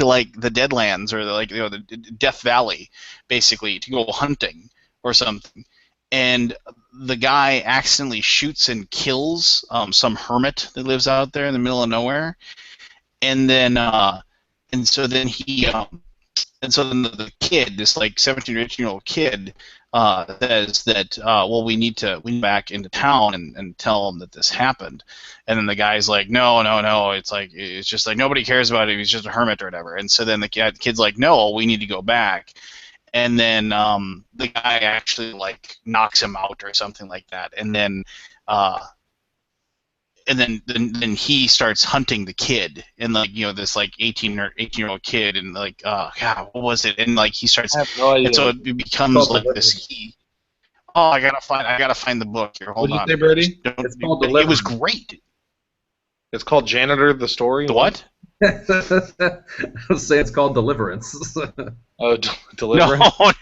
like the Deadlands or the Death Valley, basically, to go hunting or something. And the guy accidentally shoots and kills some hermit that lives out there in the middle of nowhere, and then the kid, this like 17 or 18-year-old kid, says that we need back into town and tell him that this happened. And then the guy's like, no, it's just like nobody cares about it. He's just a hermit or whatever. And so then the kid's like, no, we need to go back. And then the guy actually like knocks him out or something like that. And then then he starts hunting the kid, and this like 18-year-old kid, and like God, what was it? And like he starts, and so it becomes like this. I gotta find the book here. Hold on. What did you say, Brady? It's called Deliverance. It was great. It's called Janitor the Story. The what? I was saying it's called Deliverance. Oh, Deliverance? No.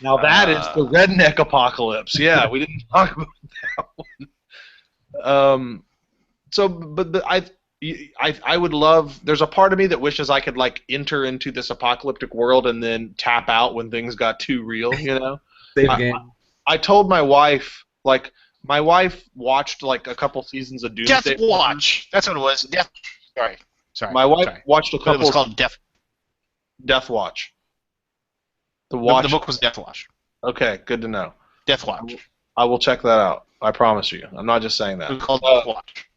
Now that is the redneck apocalypse. Yeah, we didn't talk about that one. But I would love. There's a part of me that wishes I could like enter into this apocalyptic world and then tap out when things got too real. Save game. I told my wife, like, my wife watched like a couple seasons of Doomsday. Death Watch. That's what it was. Sorry. My wife watched a couple. It was called Death Watch. The book was Death Watch. Okay, good to know. Death Watch. I will check that out. I promise you. I'm not just saying that. It's called Death Watch.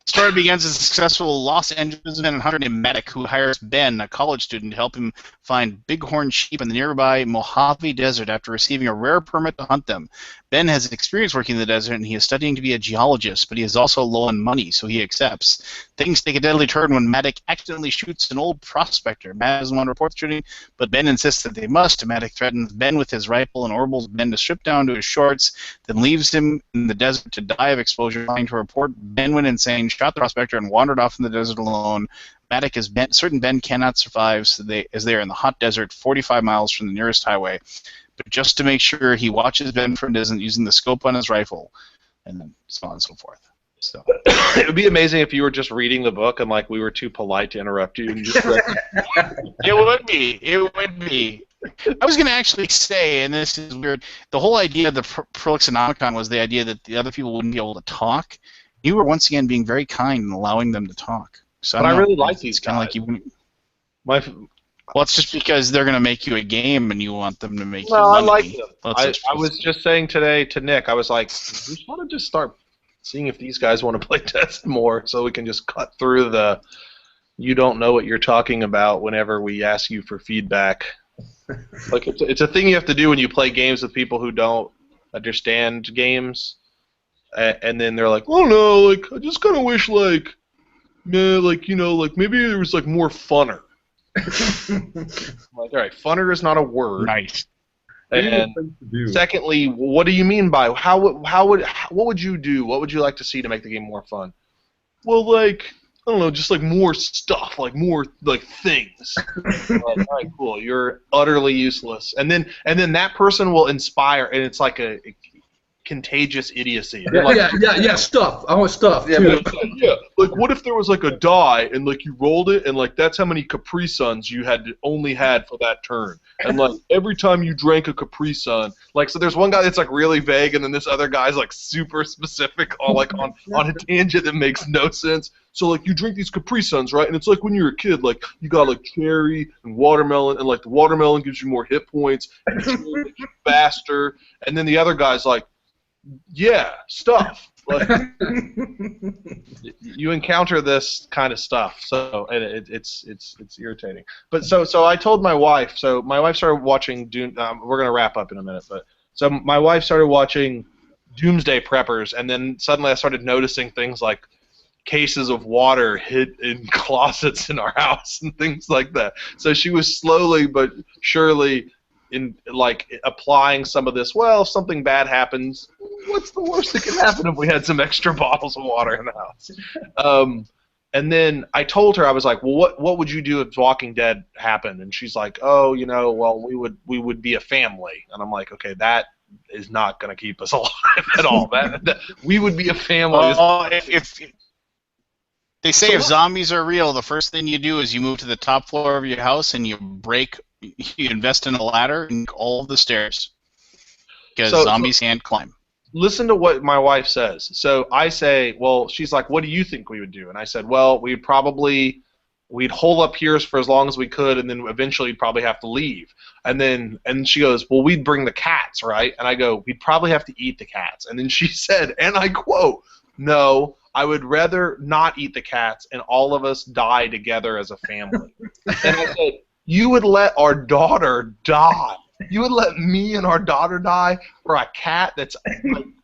The story begins as a successful Los Angeles hunter named Medic who hires Ben, a college student, to help him find bighorn sheep in the nearby Mojave Desert after receiving a rare permit to hunt them. Ben has experience working in the desert, and he is studying to be a geologist, but he is also low on money, so he accepts. Things take a deadly turn when Medic accidentally shoots an old prospector. Matt doesn't want to report the shooting, but Ben insists that they must. Medic threatens Ben with his rifle and orbles Ben to strip down to his shorts, then leaves him in the desert to die of exposure. Trying to report, Ben went insane, shot the prospector, and wandered off in the desert alone. Matic is certain Ben cannot survive, as they are in the hot desert 45 miles from the nearest highway. But just to make sure, he watches Ben from distance using the scope on his rifle, and then so on and so forth. So it would be amazing if you were just reading the book and like we were too polite to interrupt you. And just It would be. I was going to actually say, and this is weird, the whole idea of the Prolixonomicon was the idea that the other people wouldn't be able to talk. You were once again being very kind and allowing them to talk. So I really like these guys. Kind of like you wouldn't. Well, it's just because they're going to make you a game and you want them to make you money. I like them. I was just saying today to Nick, I was like, we just want to just start seeing if these guys want to play test more so we can just cut through the you don't know what you're talking about whenever we ask you for feedback. Like it's a thing you have to do when you play games with people who don't understand games. And then they're like, oh no, like I just kind of wish like, man, like like maybe there was like more funner. Like, all right, funner is not a word. Nice. And secondly, what do you mean by what would you do? What would you like to see to make the game more fun? Well, like I don't know, just like more stuff, like more like things. Like, all right, cool. You're utterly useless, and then that person will inspire, and it's like contagious idiocy. Yeah, stuff. I want stuff. Yeah, like what if there was like a die and like you rolled it and like that's how many Capri Suns you only had for that turn, and like every time you drank a Capri Sun, like so there's one guy that's like really vague and then this other guy's like super specific on a tangent that makes no sense. So like you drink these Capri Suns, right? And it's like when you're a kid, like you got like cherry and watermelon, and like the watermelon gives you more hit points, and cherry makes you faster, and then the other guy's like, yeah, stuff. Like, you encounter this kind of stuff, so it's irritating. But so I told my wife. So my wife started watching Doom. We're gonna wrap up in a minute, but so my wife started watching Doomsday Preppers, and then suddenly I started noticing things like cases of water hid in closets in our house and things like that. So she was slowly but surely applying some of this. Well, if something bad happens, what's the worst that can happen if we had some extra bottles of water in the house? And then I told her, I was like, well, what would you do if Walking Dead happened? And she's like, oh, well, we would be a family. And I'm like, okay, that is not going to keep us alive at all. We would be a family. If they say if zombies are real, the first thing you do is you move to the top floor of your house and you invest in a ladder and all of the stairs because zombies can't climb. Listen to what my wife says. So I say, well, she's like, what do you think we would do? And I said, well, we'd hole up here for as long as we could, and then eventually we'd probably have to leave. And she goes, well, we'd bring the cats, right? And I go, we'd probably have to eat the cats. And then she said, and I quote, no, I would rather not eat the cats and all of us die together as a family. And I said, you would let our daughter die. You would let me and our daughter die for a cat that's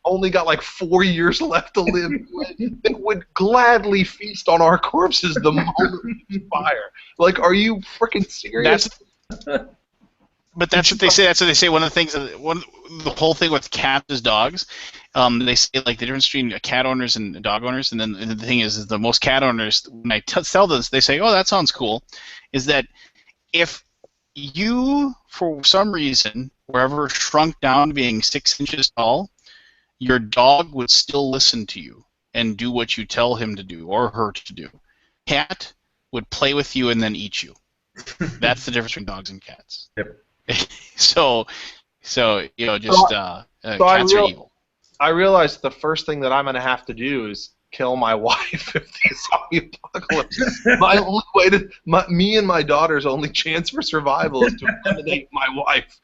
only got like 4 years left to live that would gladly feast on our corpses the moment we expire. Like, are you freaking serious? But that's what they say. That's what they say. One of the things, the whole thing with cats is dogs. They say like the difference between cat owners and dog owners. And then the thing is the most cat owners, when I tell this, they say, oh, that sounds cool, is that if you, for some reason, were ever shrunk down to being 6 inches tall, your dog would still listen to you and do what you tell him to do or her to do. Cat would play with you and then eat you. That's the difference between dogs and cats. Yep. So cats are evil. I realized the first thing that I'm going to have to do is kill my wife if the zombie apocalypse. My only way me and my daughter's only chance for survival is to eliminate my wife.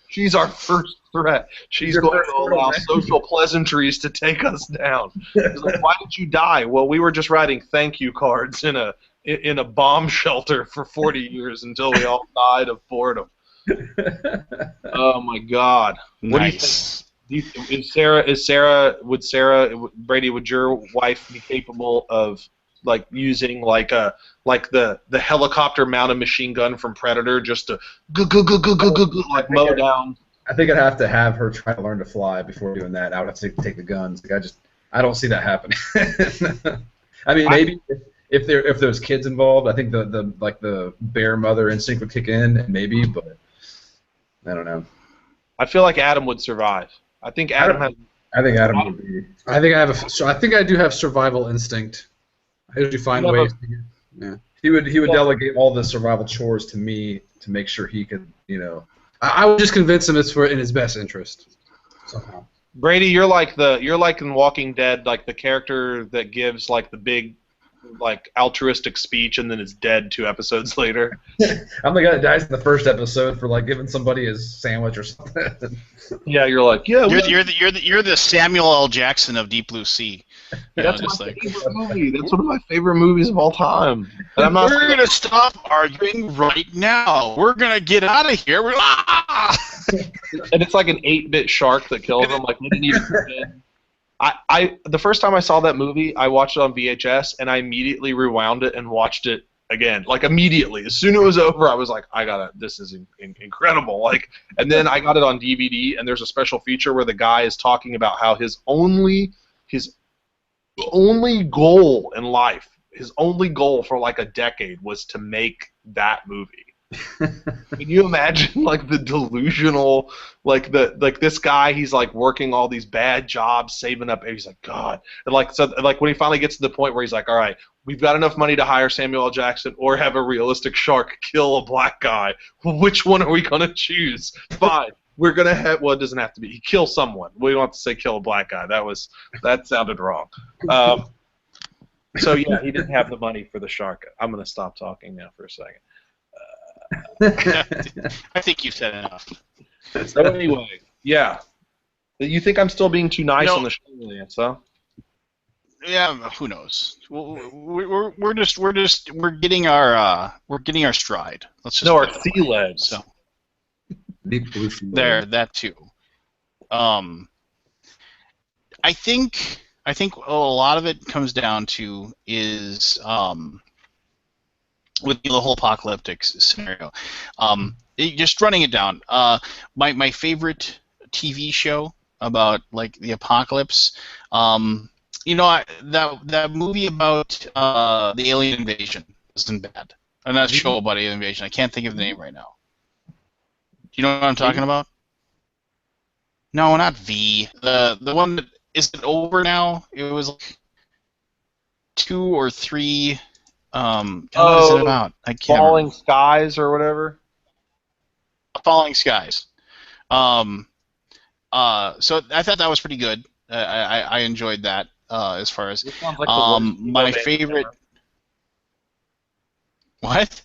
She's our first threat. She's going to allow social pleasantries to take us down. Like, why did you die? Well, we were just writing thank you cards in a bomb shelter for 40 year until we all died of boredom. Oh my God! What do you think? Brady, would your wife be capable of like using like the helicopter mounted machine gun from Predator just to like mow down? I think I'd have to have her try to learn to fly before doing that. I would have to take the guns. Like, I don't see that happening. I mean, maybe if there's kids involved, I think the bear mother instinct would kick in, maybe, but I don't know. I feel like Adam would survive. I think Adam would be. I think I do have survival instinct. I usually find ways to get. Yeah. He would delegate all the survival chores to me to make sure he could, I would just convince him it's in his best interest. Somehow. Brady, you're like in Walking Dead, like the character that gives like the big like altruistic speech and then is dead 2 episodes later. I'm the guy that dies in the first episode for like giving somebody his sandwich or something. Yeah, you're like, yeah. You're the Samuel L. Jackson of Deep Blue Sea. That's my favorite movie. That's one of my favorite movies of all time. And we're gonna stop arguing right now. We're gonna get out of here. And it's like an 8-bit shark that kills him. Like, we didn't even. The first time I saw that movie, I watched it on VHS, and I immediately rewound it and watched it again. Like, immediately. As soon as it was over, I was like, this is incredible. Like, and then I got it on DVD, and there's a special feature where the guy is talking about how his only goal in life, his only goal for like a decade was to make that movie. Can you imagine like the delusional, like this guy? He's like working all these bad jobs, saving up. And he's like, God, and like when he finally gets to the point where he's like, all right, we've got enough money to hire Samuel L. Jackson or have a realistic shark kill a black guy. Which one are we gonna choose? Fine, we're gonna have. Well, it doesn't have to be. He kills someone. We don't have to say kill a black guy. That sounded wrong. So yeah, he didn't have the money for the shark. I'm gonna stop talking now for a second. I think you've said enough. So anyway, yeah. You think I'm still being too nice on the show, Lance, huh? Yeah, who knows? We're getting our stride. Let's just our sea legs. So Deep blue sea there, that too. I think a lot of it comes down to is with the whole apocalyptic scenario. Just running it down. My favorite TV show about like the apocalypse. That movie about the alien invasion wasn't bad. And that show about alien invasion. I can't think of the name right now. Do you know what I'm talking about? No, not V. The one that is it over now? It was like 2 or 3. What is it about? I can't Falling remember. Skies or whatever. Falling Skies. So I thought that was pretty good. I enjoyed that as far as Like my favorite. Ever. What?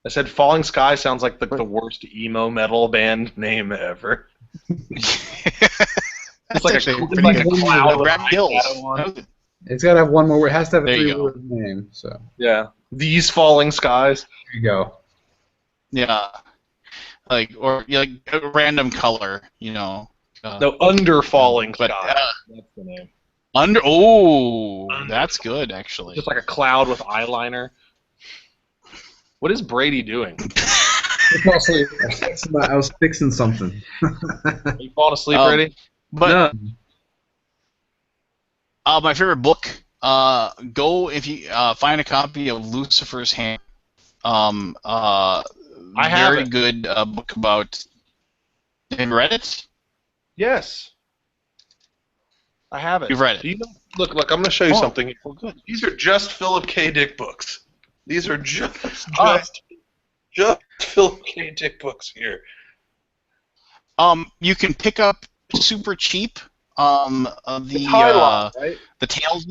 I said Falling Skies sounds like the worst emo metal band name ever. It's like actually a pretty good. cloud with Red Hills. It's got to have one more word. It has to have a There you 3-word name. So Yeah. These Falling Skies. there you go. Yeah. Like a random color, No, Under Falling but, Skies. That's the name. Under. Oh, that's good actually. Just like a cloud with eyeliner. What is Brady doing? I was fixing something. Are you falling asleep, Brady? But my favorite book. Go if you find a copy of Lucifer's Hand. I have very it. good book about. Have you read it? Yes. I have it. You've read it. Do you know, look, I'm going to show you something. Well, good. These are just Philip K. Dick books. These are just Philip K. Dick books here. You can pick up super cheap. The right? the Tales.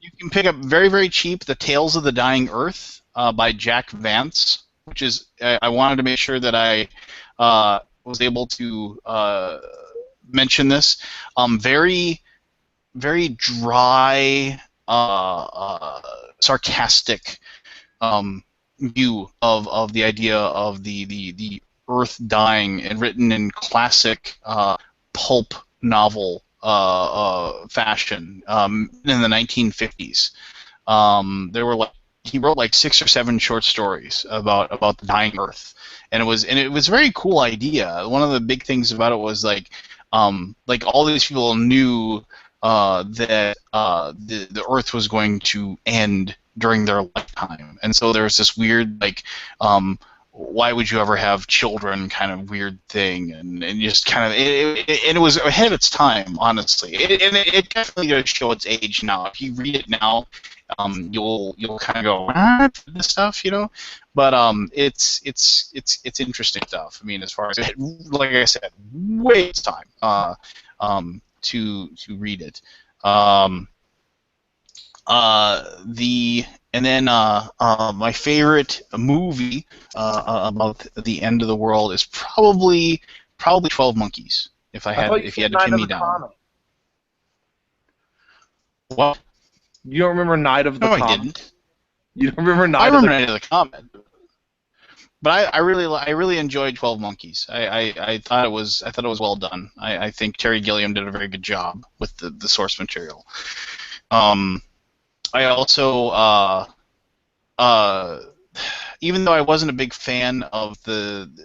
You can pick up very, very cheap the Tales of the Dying Earth by Jack Vance, which is I wanted to make sure that I was able to mention this. Very, very dry, sarcastic view of the idea of the Earth dying, and written in classic pulp novel fashion in the 1950s. There were he wrote like 6 or 7 short stories about the dying Earth, and it was a very cool idea. One of the big things about it was like all these people knew that the Earth was going to end during their lifetime, and so there was this weird why would you ever have children kind of weird thing, and just kind of it was ahead of its time, honestly. It definitely does show its age now. If you read it now, you'll kind of go, what? This stuff, but it's interesting stuff. I mean, as far as like I said, way its time to read it. My favorite movie about the end of the world is probably 12 Monkeys. If you had to pin me down. What? You don't remember Night of the Comet? No, I didn't. You don't remember I remember Night of the Comet. But I really enjoyed 12 Monkeys. I thought it was well done. I think Terry Gilliam did a very good job with the source material. I also, even though I wasn't a big fan of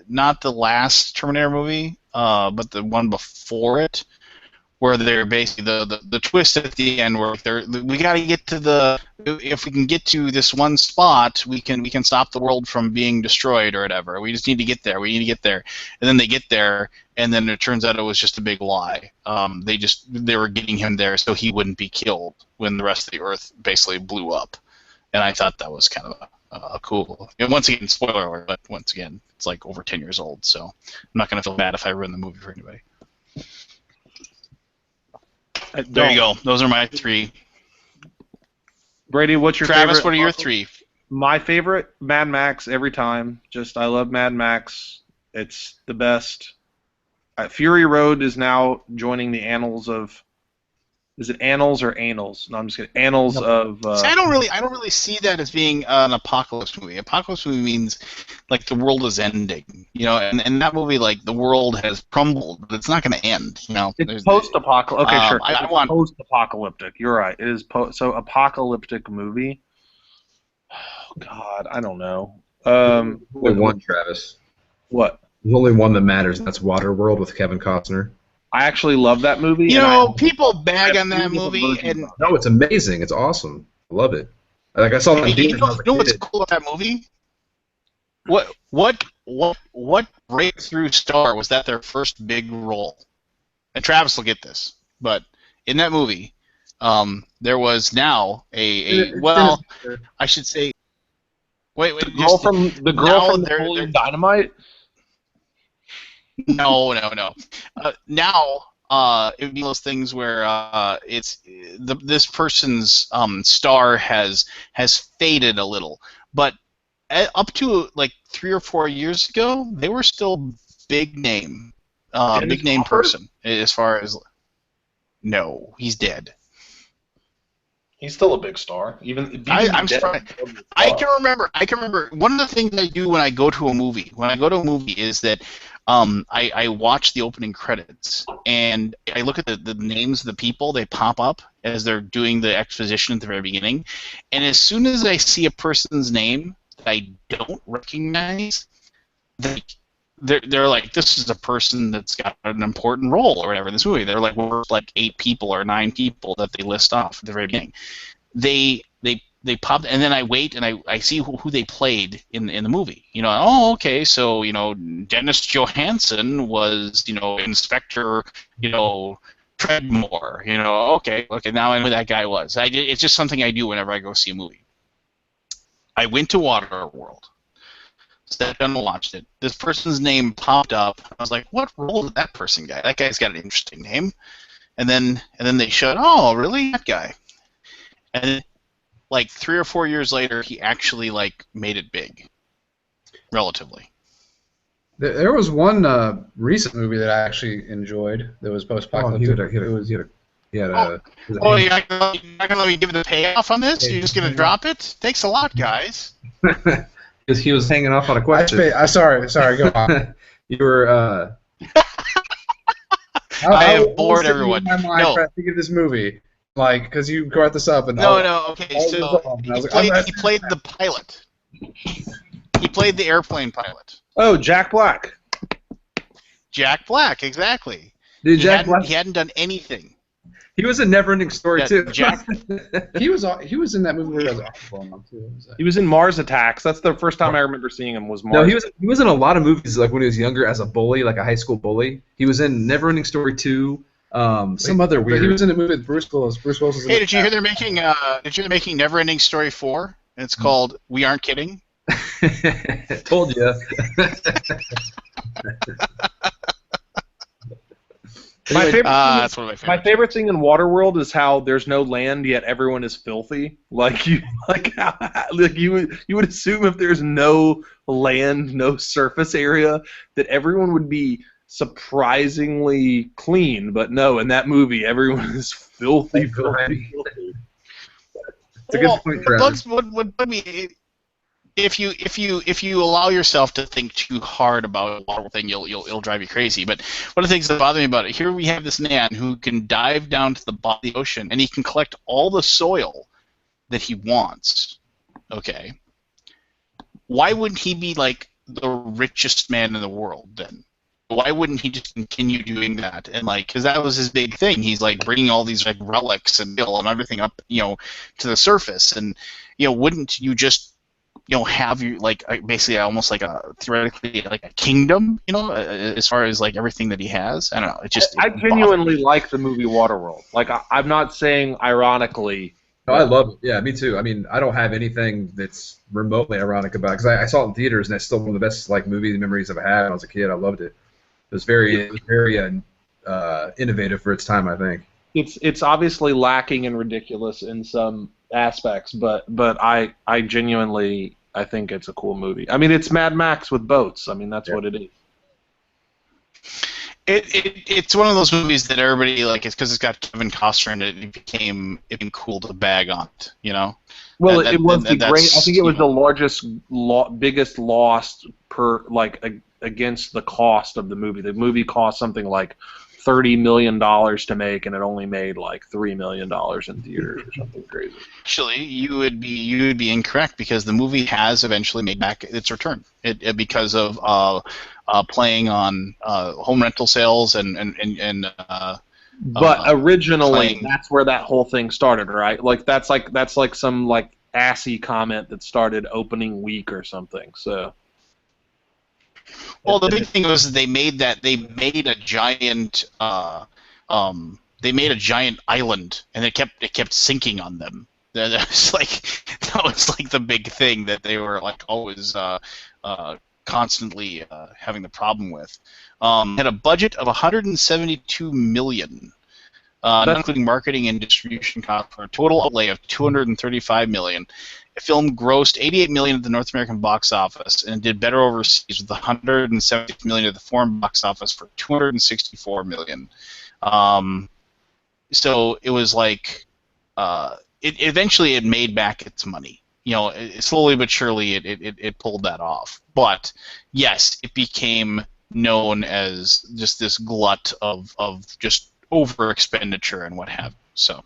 not the last Terminator movie, but the one before it, where they're basically the twist at the end where we got to get to if we can get to this one spot, we can stop the world from being destroyed or whatever. We just need to get there. We need to get there, and then they get there, and then it turns out it was just a big lie. They were getting him there so he wouldn't be killed when the rest of the Earth basically blew up, and I thought that was kind of a cool. And once again, spoiler alert, but once again, it's like over 10 years old, so I'm not gonna feel bad if I ruin the movie for anybody. There you go. Those are my 3. Brady, what's your favorite? Travis, what are your 3? My favorite, Mad Max, every time. I love Mad Max. It's the best. Fury Road is now joining the annals of. Is it annals or annals? No, I'm just kidding. Annals of. See, I don't really see that as being an apocalypse movie. Apocalypse movie means like the world is ending, and in that movie, like the world has crumbled, but it's not going to end, It's post-apocalyptic. Okay, sure. I want post-apocalyptic. You're right. It is so apocalyptic movie. Oh God, I don't know. Only one, Travis. What? There's only one that matters, and that's Waterworld with Kevin Costner. I actually love that movie. People bag on that movie, and no, it's amazing. It's awesome. I love it. Like I saw it on you know what's cool about that movie? What breakthrough star was that their first big role? And Travis will get this, but in that movie, there was now I should say, wait, the girl from Napoleon Dynamite. No. Now, it would be those things where it's this person's star has faded a little, but up to like 3 or 4 years ago, they were still big name person as far as. No, he's dead. He's still a big star. I'm surprised. I can remember. One of the things I do when I go to a movie is that I watch the opening credits and I look at the names of the people. They pop up as they're doing the exposition at the very beginning, and as soon as I see a person's name that I don't recognize, they're like, this is a person that's got an important role or whatever in this movie. They're like, we're like 8 people or 9 people that they list off at the very beginning. They popped, and then I wait and I see who they played in the movie. Oh, okay, so Dennis Johansson was Inspector Treadmore. Okay, now I know who that guy was. It's just something I do whenever I go see a movie. I went to Waterworld. Sat down and watched it. This person's name popped up. I was like, what role did that person get? That guy's got an interesting name. And then they showed, oh, really? That guy. And like 3 or 4 years later, he actually like made it big, relatively. There was one recent movie that I actually enjoyed that was post-apocalyptic. You're not gonna let me give the payoff on this? You're just gonna drop it? Thanks a lot, guys. Because he was hanging off on a question. Sorry, go on. You were. I have bored everyone. No. I think of this movie, because you brought this up. And okay. So he played the pilot. He played the airplane pilot. Oh, Jack Black. Jack Black, exactly. Dude, he hadn't done anything. He was in Neverending Story too. Jack. He was in that movie where he was awful too. He was in Mars Attacks. That's the first time I remember seeing him. Was Mars. No, he was in a lot of movies like when he was younger as a bully, like a high school bully. He was in Neverending Story 2. Some other weird. He was in a movie with Bruce Willis. Bruce Willis was in did you hear they're making Neverending Story 4? It's called We Aren't Kidding. Told you. My favorite, that's one of my favorites. My favorite thing in Waterworld is how there's no land yet everyone is filthy. You would assume if there's no land, no surface area, that everyone would be surprisingly clean. But no, in that movie, everyone is filthy. It's a good point, Travis. What bug me? If you allow yourself to think too hard about a water thing, it'll drive you crazy. But one of the things that bother me about it, here we have this man who can dive down to the bottom of the ocean and he can collect all the soil that he wants. Okay. Why wouldn't he be like the richest man in the world then? why wouldn't he just continue doing that? And like, because that was his big thing. He's like bringing all these like relics and everything up, to the surface. And wouldn't you just have you like basically almost like a theoretically like a kingdom, as far as like everything that he has? I don't know. I genuinely like the movie Waterworld. Like I'm not saying ironically. No, I love it. Yeah, me too. I mean, I don't have anything that's remotely ironic about it because I saw it in theaters and it's still one of the best like movie memories I've had when I was a kid. I loved it. It was very innovative for its time, I think. It's obviously lacking and ridiculous in some aspects, but I genuinely think it's a cool movie. I mean, it's Mad Max with boats. I mean, that's what it is. It's one of those movies that everybody like. It's because it's got Kevin Costner in it. It became cool to bag on it, Well, it was the great. I think it was the biggest loss per against the cost of the movie. The movie cost something like $30 million to make, and it only made like $3 million in theaters or something crazy. Actually, you would be incorrect because the movie has eventually made back its return. Because of playing on home rental sales and. But originally, that's where that whole thing started, right? Like that's like some like assy comment that started opening week or something. So. Well, the big thing was they made a giant island, and it kept sinking on them. That was like the big thing that they were like always constantly having the problem with. Had a budget of $172 million, not including marketing and distribution costs, for a total outlay of $235 million. The film grossed $88 million at the North American box office and did better overseas with $176 million at the foreign box office for $264 million. So it was like it eventually it made back its money. Slowly but surely it pulled that off. But yes, it became known as just this glut of just over expenditure and what have you. So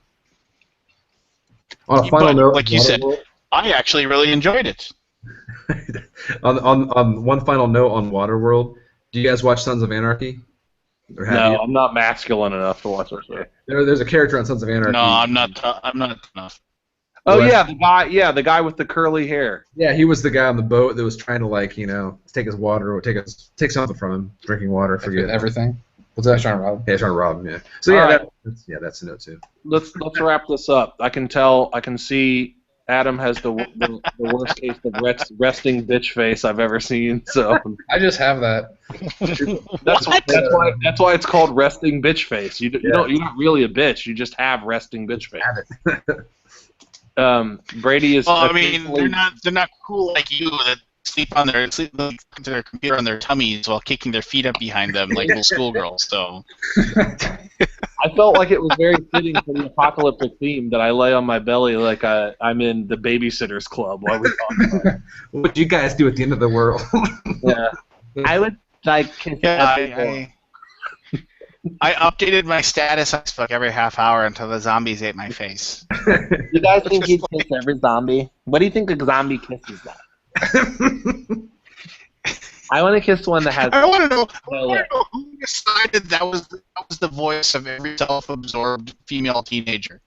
on a final note, like you said, I actually really enjoyed it. on one final note on Waterworld, do you guys watch Sons of Anarchy? No, I'm not masculine enough to watch that show. There's a character on Sons of Anarchy. No, I'm not enough. Oh yeah, the guy with the curly hair. Yeah, he was the guy on the boat that was trying to take his water or take something from him, drinking water. Forget everything. What's that? Trying to rob him? Yeah, trying to rob him. Yeah. So that's the note too. Let's wrap this up. I can see Adam has the worst case of resting bitch face I've ever seen. So I just have that. That's why it's called resting bitch face. You're not really a bitch. You just have resting bitch face. Brady is. Well, I mean, they're not cool like you that sleep to their computer on their tummies while kicking their feet up behind them like little schoolgirls. So. I felt like it was very fitting for the apocalyptic theme that I lay on my belly like I'm in the Babysitters Club while we talk about it. What do you guys do at the end of the world? Yeah. I would like. I updated my status on Facebook every half hour until the zombies ate my face. You guys think you'd kiss every zombie? What do you think a zombie kisses that? I want to kiss one that has. I want to know who decided that was the voice of every self-absorbed female teenager.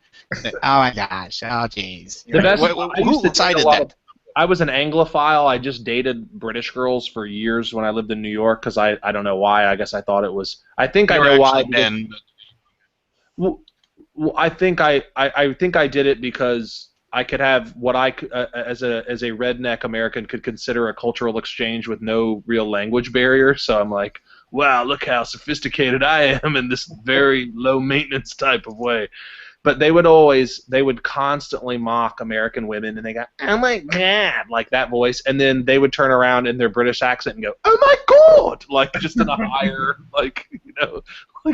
Oh my gosh! Oh jeez. Who decided that? I was an Anglophile. I just dated British girls for years when I lived in New York because I don't know why. I guess I thought it was. I think I know why. Well, I think I did it because I could have what I as a redneck American could consider a cultural exchange with no real language barrier. So I'm like, wow, look how sophisticated I am in this very low maintenance type of way. But they would constantly mock American women, and they go, oh my God, like that voice, and then they would turn around in their British accent and go, oh my God, like just in a higher, like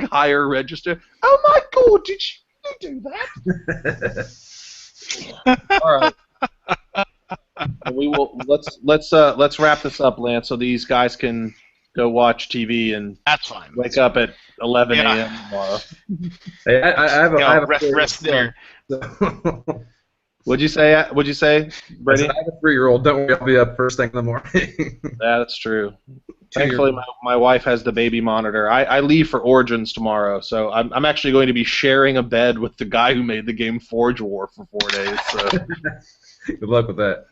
higher register. Oh my God, did you do that? All right. We will let's wrap this up, Lance, so these guys can go watch TV and that's fine. Wake up at 11 a.m. tomorrow. Hey, I have a rest there. What'd you say, Brady? I have a 3-year-old. Don't worry, I'll be up first thing in the morning. That's true. Thankfully, my wife has the baby monitor. I leave for Origins tomorrow, so I'm actually going to be sharing a bed with the guy who made the game Forge War for 4 days. So. Good luck with that.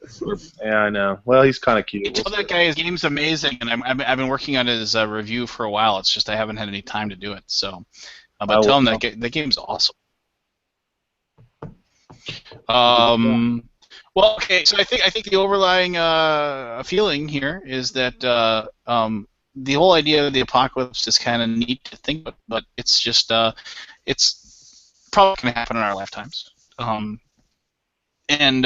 Yeah, I know. Well, he's kind of cute. Tell that guy his game's amazing, and I've been working on his review for a while. It's just I haven't had any time to do it. So, but tell him that that game's awesome. Well, okay. So I think the overlying feeling here is that the whole idea of the apocalypse is kind of neat to think about, but it's just it's probably going to happen in our lifetimes. And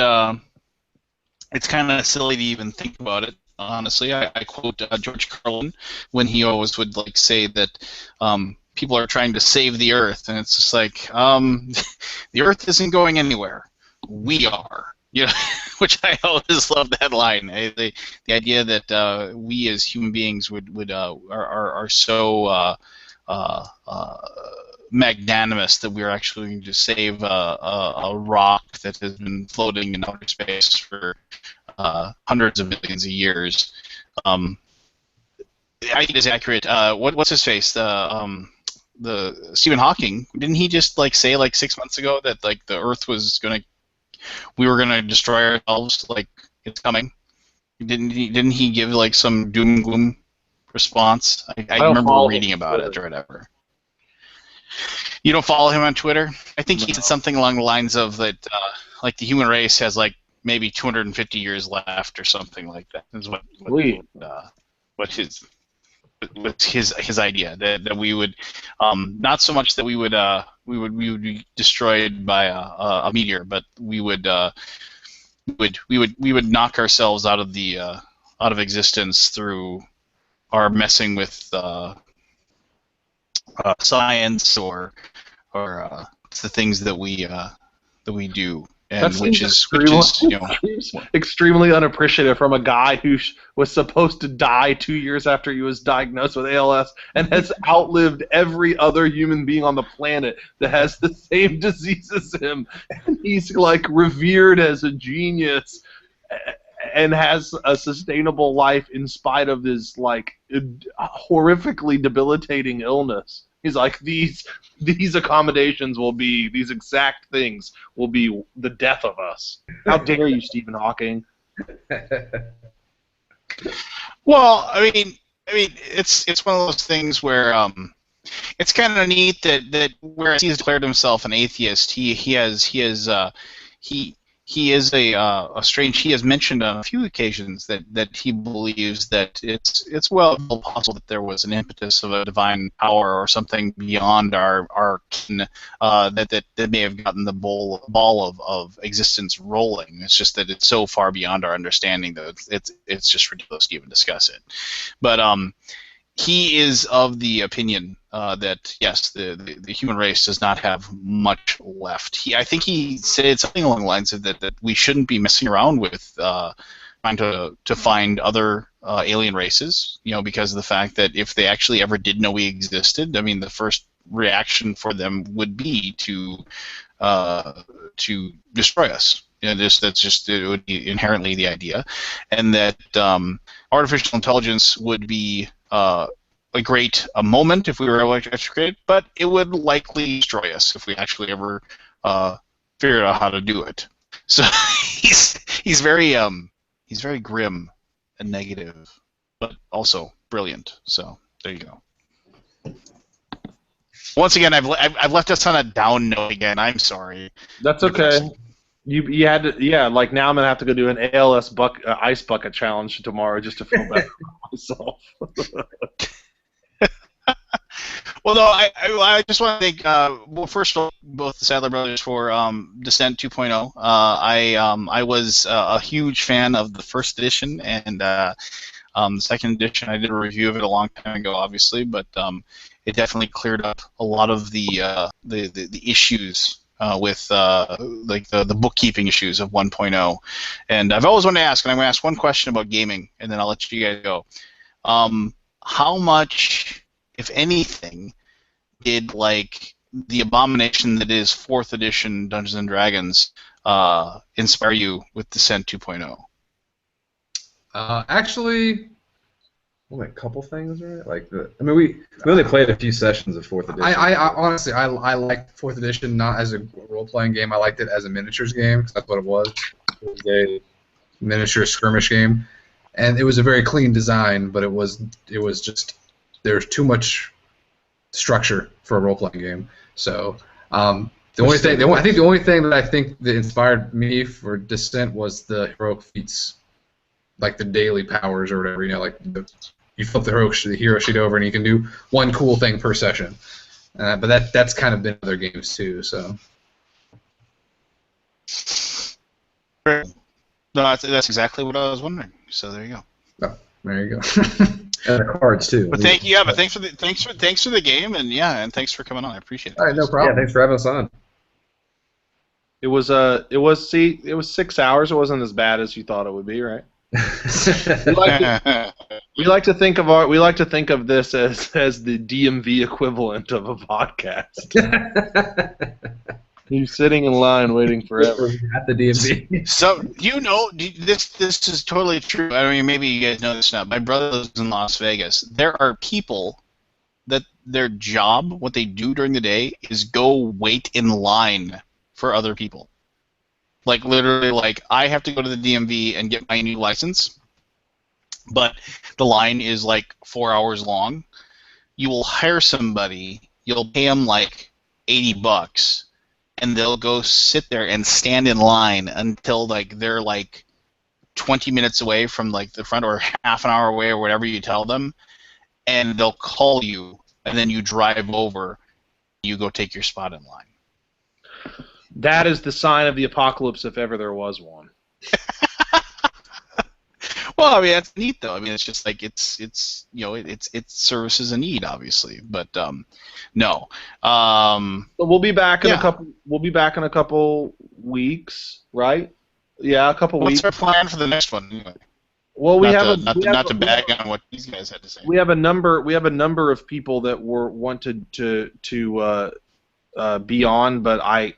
it's kind of silly to even think about it. Honestly, I quote George Carlin when he always would say that people are trying to save the Earth, and it's just like the Earth isn't going anywhere. We are, which I always love that line. The idea that we as human beings are so magnanimous that we're actually going to save a rock that has been floating in outer space for hundreds of millions of years. I think it is accurate. What's his face? The Stephen Hawking, didn't he just say 6 months ago that the Earth was we were gonna destroy ourselves, it's coming? Didn't he give some doom and gloom response? I remember reading about it or whatever. You don't follow him on Twitter? I think he said something along the lines of that, the human race has maybe 250 years left or something like that. Is what his idea that we would not so much that we would be destroyed by a meteor, but we would knock ourselves out of existence through our messing with science or the things that we do. And which is extremely unappreciative from a guy who was supposed to die 2 years after he was diagnosed with ALS and has outlived every other human being on the planet that has the same disease as him. And he's revered as a genius and has a sustainable life in spite of his horrifically debilitating illness. He's these accommodations will be, these exact things will be the death of us. How dare you, Stephen Hawking? Well, I mean, it's one of those things where it's kind of neat that whereas he's declared himself an atheist, he is a strange. He has mentioned on a few occasions that he believes that it's well possible that there was an impetus of a divine power or something beyond our kin that may have gotten the ball of existence rolling. It's just that it's so far beyond our understanding that it's just ridiculous to even discuss it. But he is of the opinion that yes, the human race does not have much left. I think he said something along the lines of that we shouldn't be messing around with trying to find other alien races, because of the fact that if they actually ever did know we existed, I mean, the first reaction for them would be to destroy us. It would be inherently the idea, and that artificial intelligence would be a moment if we were able to create it, but it would likely destroy us if we actually ever figured out how to do it. So he's very grim and negative, but also brilliant. So there you go. Once again, I've left us on a down note again. I'm sorry. That's okay. You had to, now I'm gonna have to go do an ALS ice bucket challenge tomorrow just to feel better about myself. Well, no, I just want to thank first of all, both the Sadler brothers for Descent 2.0. I was a huge fan of the first edition, and the second edition I did a review of it a long time ago, obviously, but it definitely cleared up a lot of the issues with the bookkeeping issues of 1.0. And I've always wanted to ask, and I'm going to ask one question about gaming, and then I'll let you guys go. How much, if anything, did the abomination that is 4th edition Dungeons and Dragons inspire you with Descent 2.0? Actually, Only a couple things, right? Like I mean, we only played a few sessions of 4th edition. I honestly I liked 4th edition not as a role-playing game. I liked it as a miniatures game because that's what it was. It was a miniature skirmish game, and it was a very clean design, but it was just there's too much structure for a role-playing game. So I think the only thing that inspired me for Descent was the heroic feats, like the daily powers or whatever. You know, like you flip the hero sheet over and you can do one cool thing per session. But that's kind of been other games too. So. No, that's exactly what I was wondering. So there you go. Oh, there you go. And the cards too. But thanks for the game, and thanks for coming on. I appreciate it. All right, no problem. Yeah, thanks for having us on. It was 6 hours. It wasn't as bad as you thought it would be, right? We like to think of this as the DMV equivalent of a podcast. You're sitting in line waiting forever at the DMV. So this is totally true. I mean, maybe you guys know this now. My brother lives in Las Vegas. There are people that their job, what they do during the day, is go wait in line for other people. Like literally, like I have to go to the DMV and get my new license, but the line is like 4 hours long. You will hire somebody, you'll pay them like $80, and they'll go sit there and stand in line until like they're like 20 minutes away from like the front, or half an hour away, or whatever you tell them, and they'll call you, and then you drive over, you go take your spot in line. That is the sign of the apocalypse, if ever there was one. Well, I mean that's neat though. I mean it's just like it services a need, obviously, but no. So we'll be back in a couple. We'll be back in a couple weeks, right? Yeah, a couple weeks. What's our plan for the next one anyway? Well, not to bag on what these guys had to say. We have a number of people that wanted to be on, but I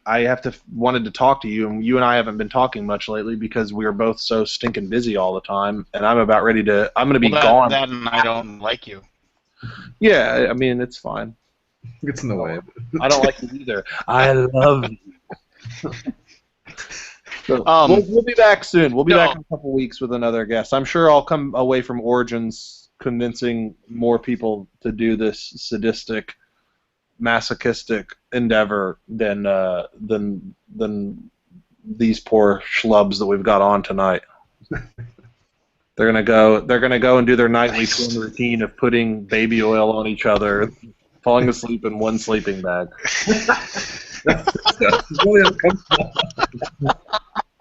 wanted to talk to you, and you and I haven't been talking much lately because we are both so stinking busy all the time, and I'm going to be gone. That and I don't like you. Yeah, I mean it's fine. Gets in the way. I don't like you either. I love you. So, we'll be back soon. We'll be back in a couple weeks with another guest. I'm sure I'll come away from Origins convincing more people to do this sadistic, masochistic endeavor than these poor schlubs that we've got on tonight. They're gonna go and do their nightly twin routine of putting baby oil on each other, falling asleep in one sleeping bag.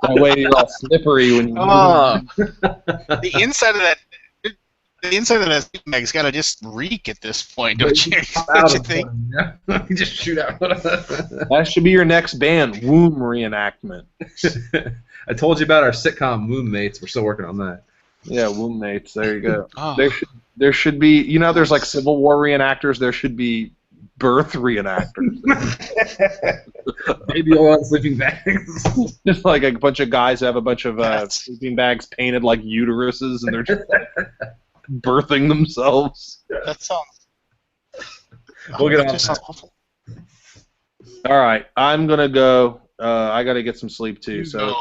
That way you're all slippery when you the inside of that sleeping bag's got to just reek at this point, don't you think? Yeah. You just shoot out. That should be your next band, Womb Reenactment. I told you about our sitcom Womb Mates. We're still working on that. Yeah, Womb Mates. There you go. There should be, there's like Civil War reenactors. There should be birth reenactors. Baby oil on sleeping bags. Just like a bunch of guys have a bunch of sleeping bags painted like uteruses, and they're just birthing themselves. That sounds. We'll get on that. Sounds awful. All right, I'm gonna go. I gotta get some sleep too. So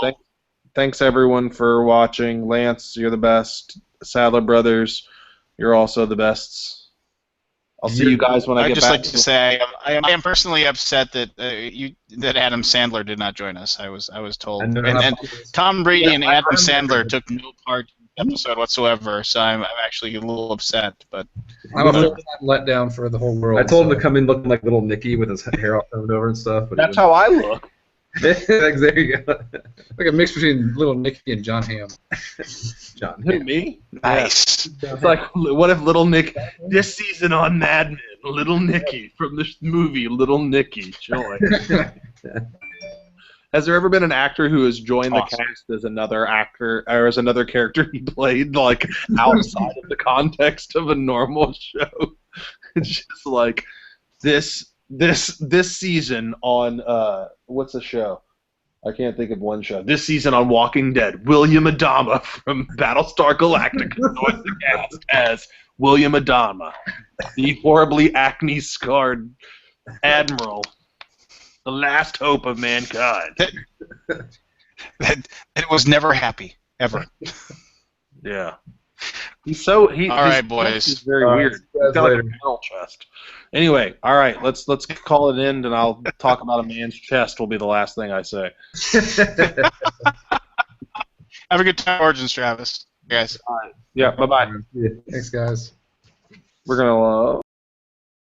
thanks everyone for watching. Lance, you're the best. Sadler Brothers, you're also the best. I'll see you guys when I get back. I'd just like to say I am personally upset that that Adam Sadler did not join us. I was told, and Tom Brady and Adam Sadler took no part in the episode whatsoever. So I'm actually a little upset. But I'm a little let down for the whole world. I told him to come in looking like little Nicky with his hair all combed over and stuff. But that's how I look. There you go. Like a mix between Little Nicky and John Hamm. John. Who, me? nice. Yeah. It's like, what if Little Nick, this season on Mad Men, Little Nicky from the movie Little Nicky joined. Has there ever been an actor who has joined the cast as another actor, or as another character he played, like outside of the context of a normal show? It's just like this season on what's the show? I can't think of one show. This season on Walking Dead, William Adama from Battlestar Galactica joins the cast as William Adama, the horribly acne-scarred admiral, the last hope of mankind. It was never happy, ever. Yeah. All right, boys. Is very weird. It's got like a metal chest. Anyway, all right, let's call it in, and I'll talk about a man's chest. Will be the last thing I say. Have a good time, Origins, Travis. Guys. All right. Yeah. Bye bye. Thanks, guys. We're gonna.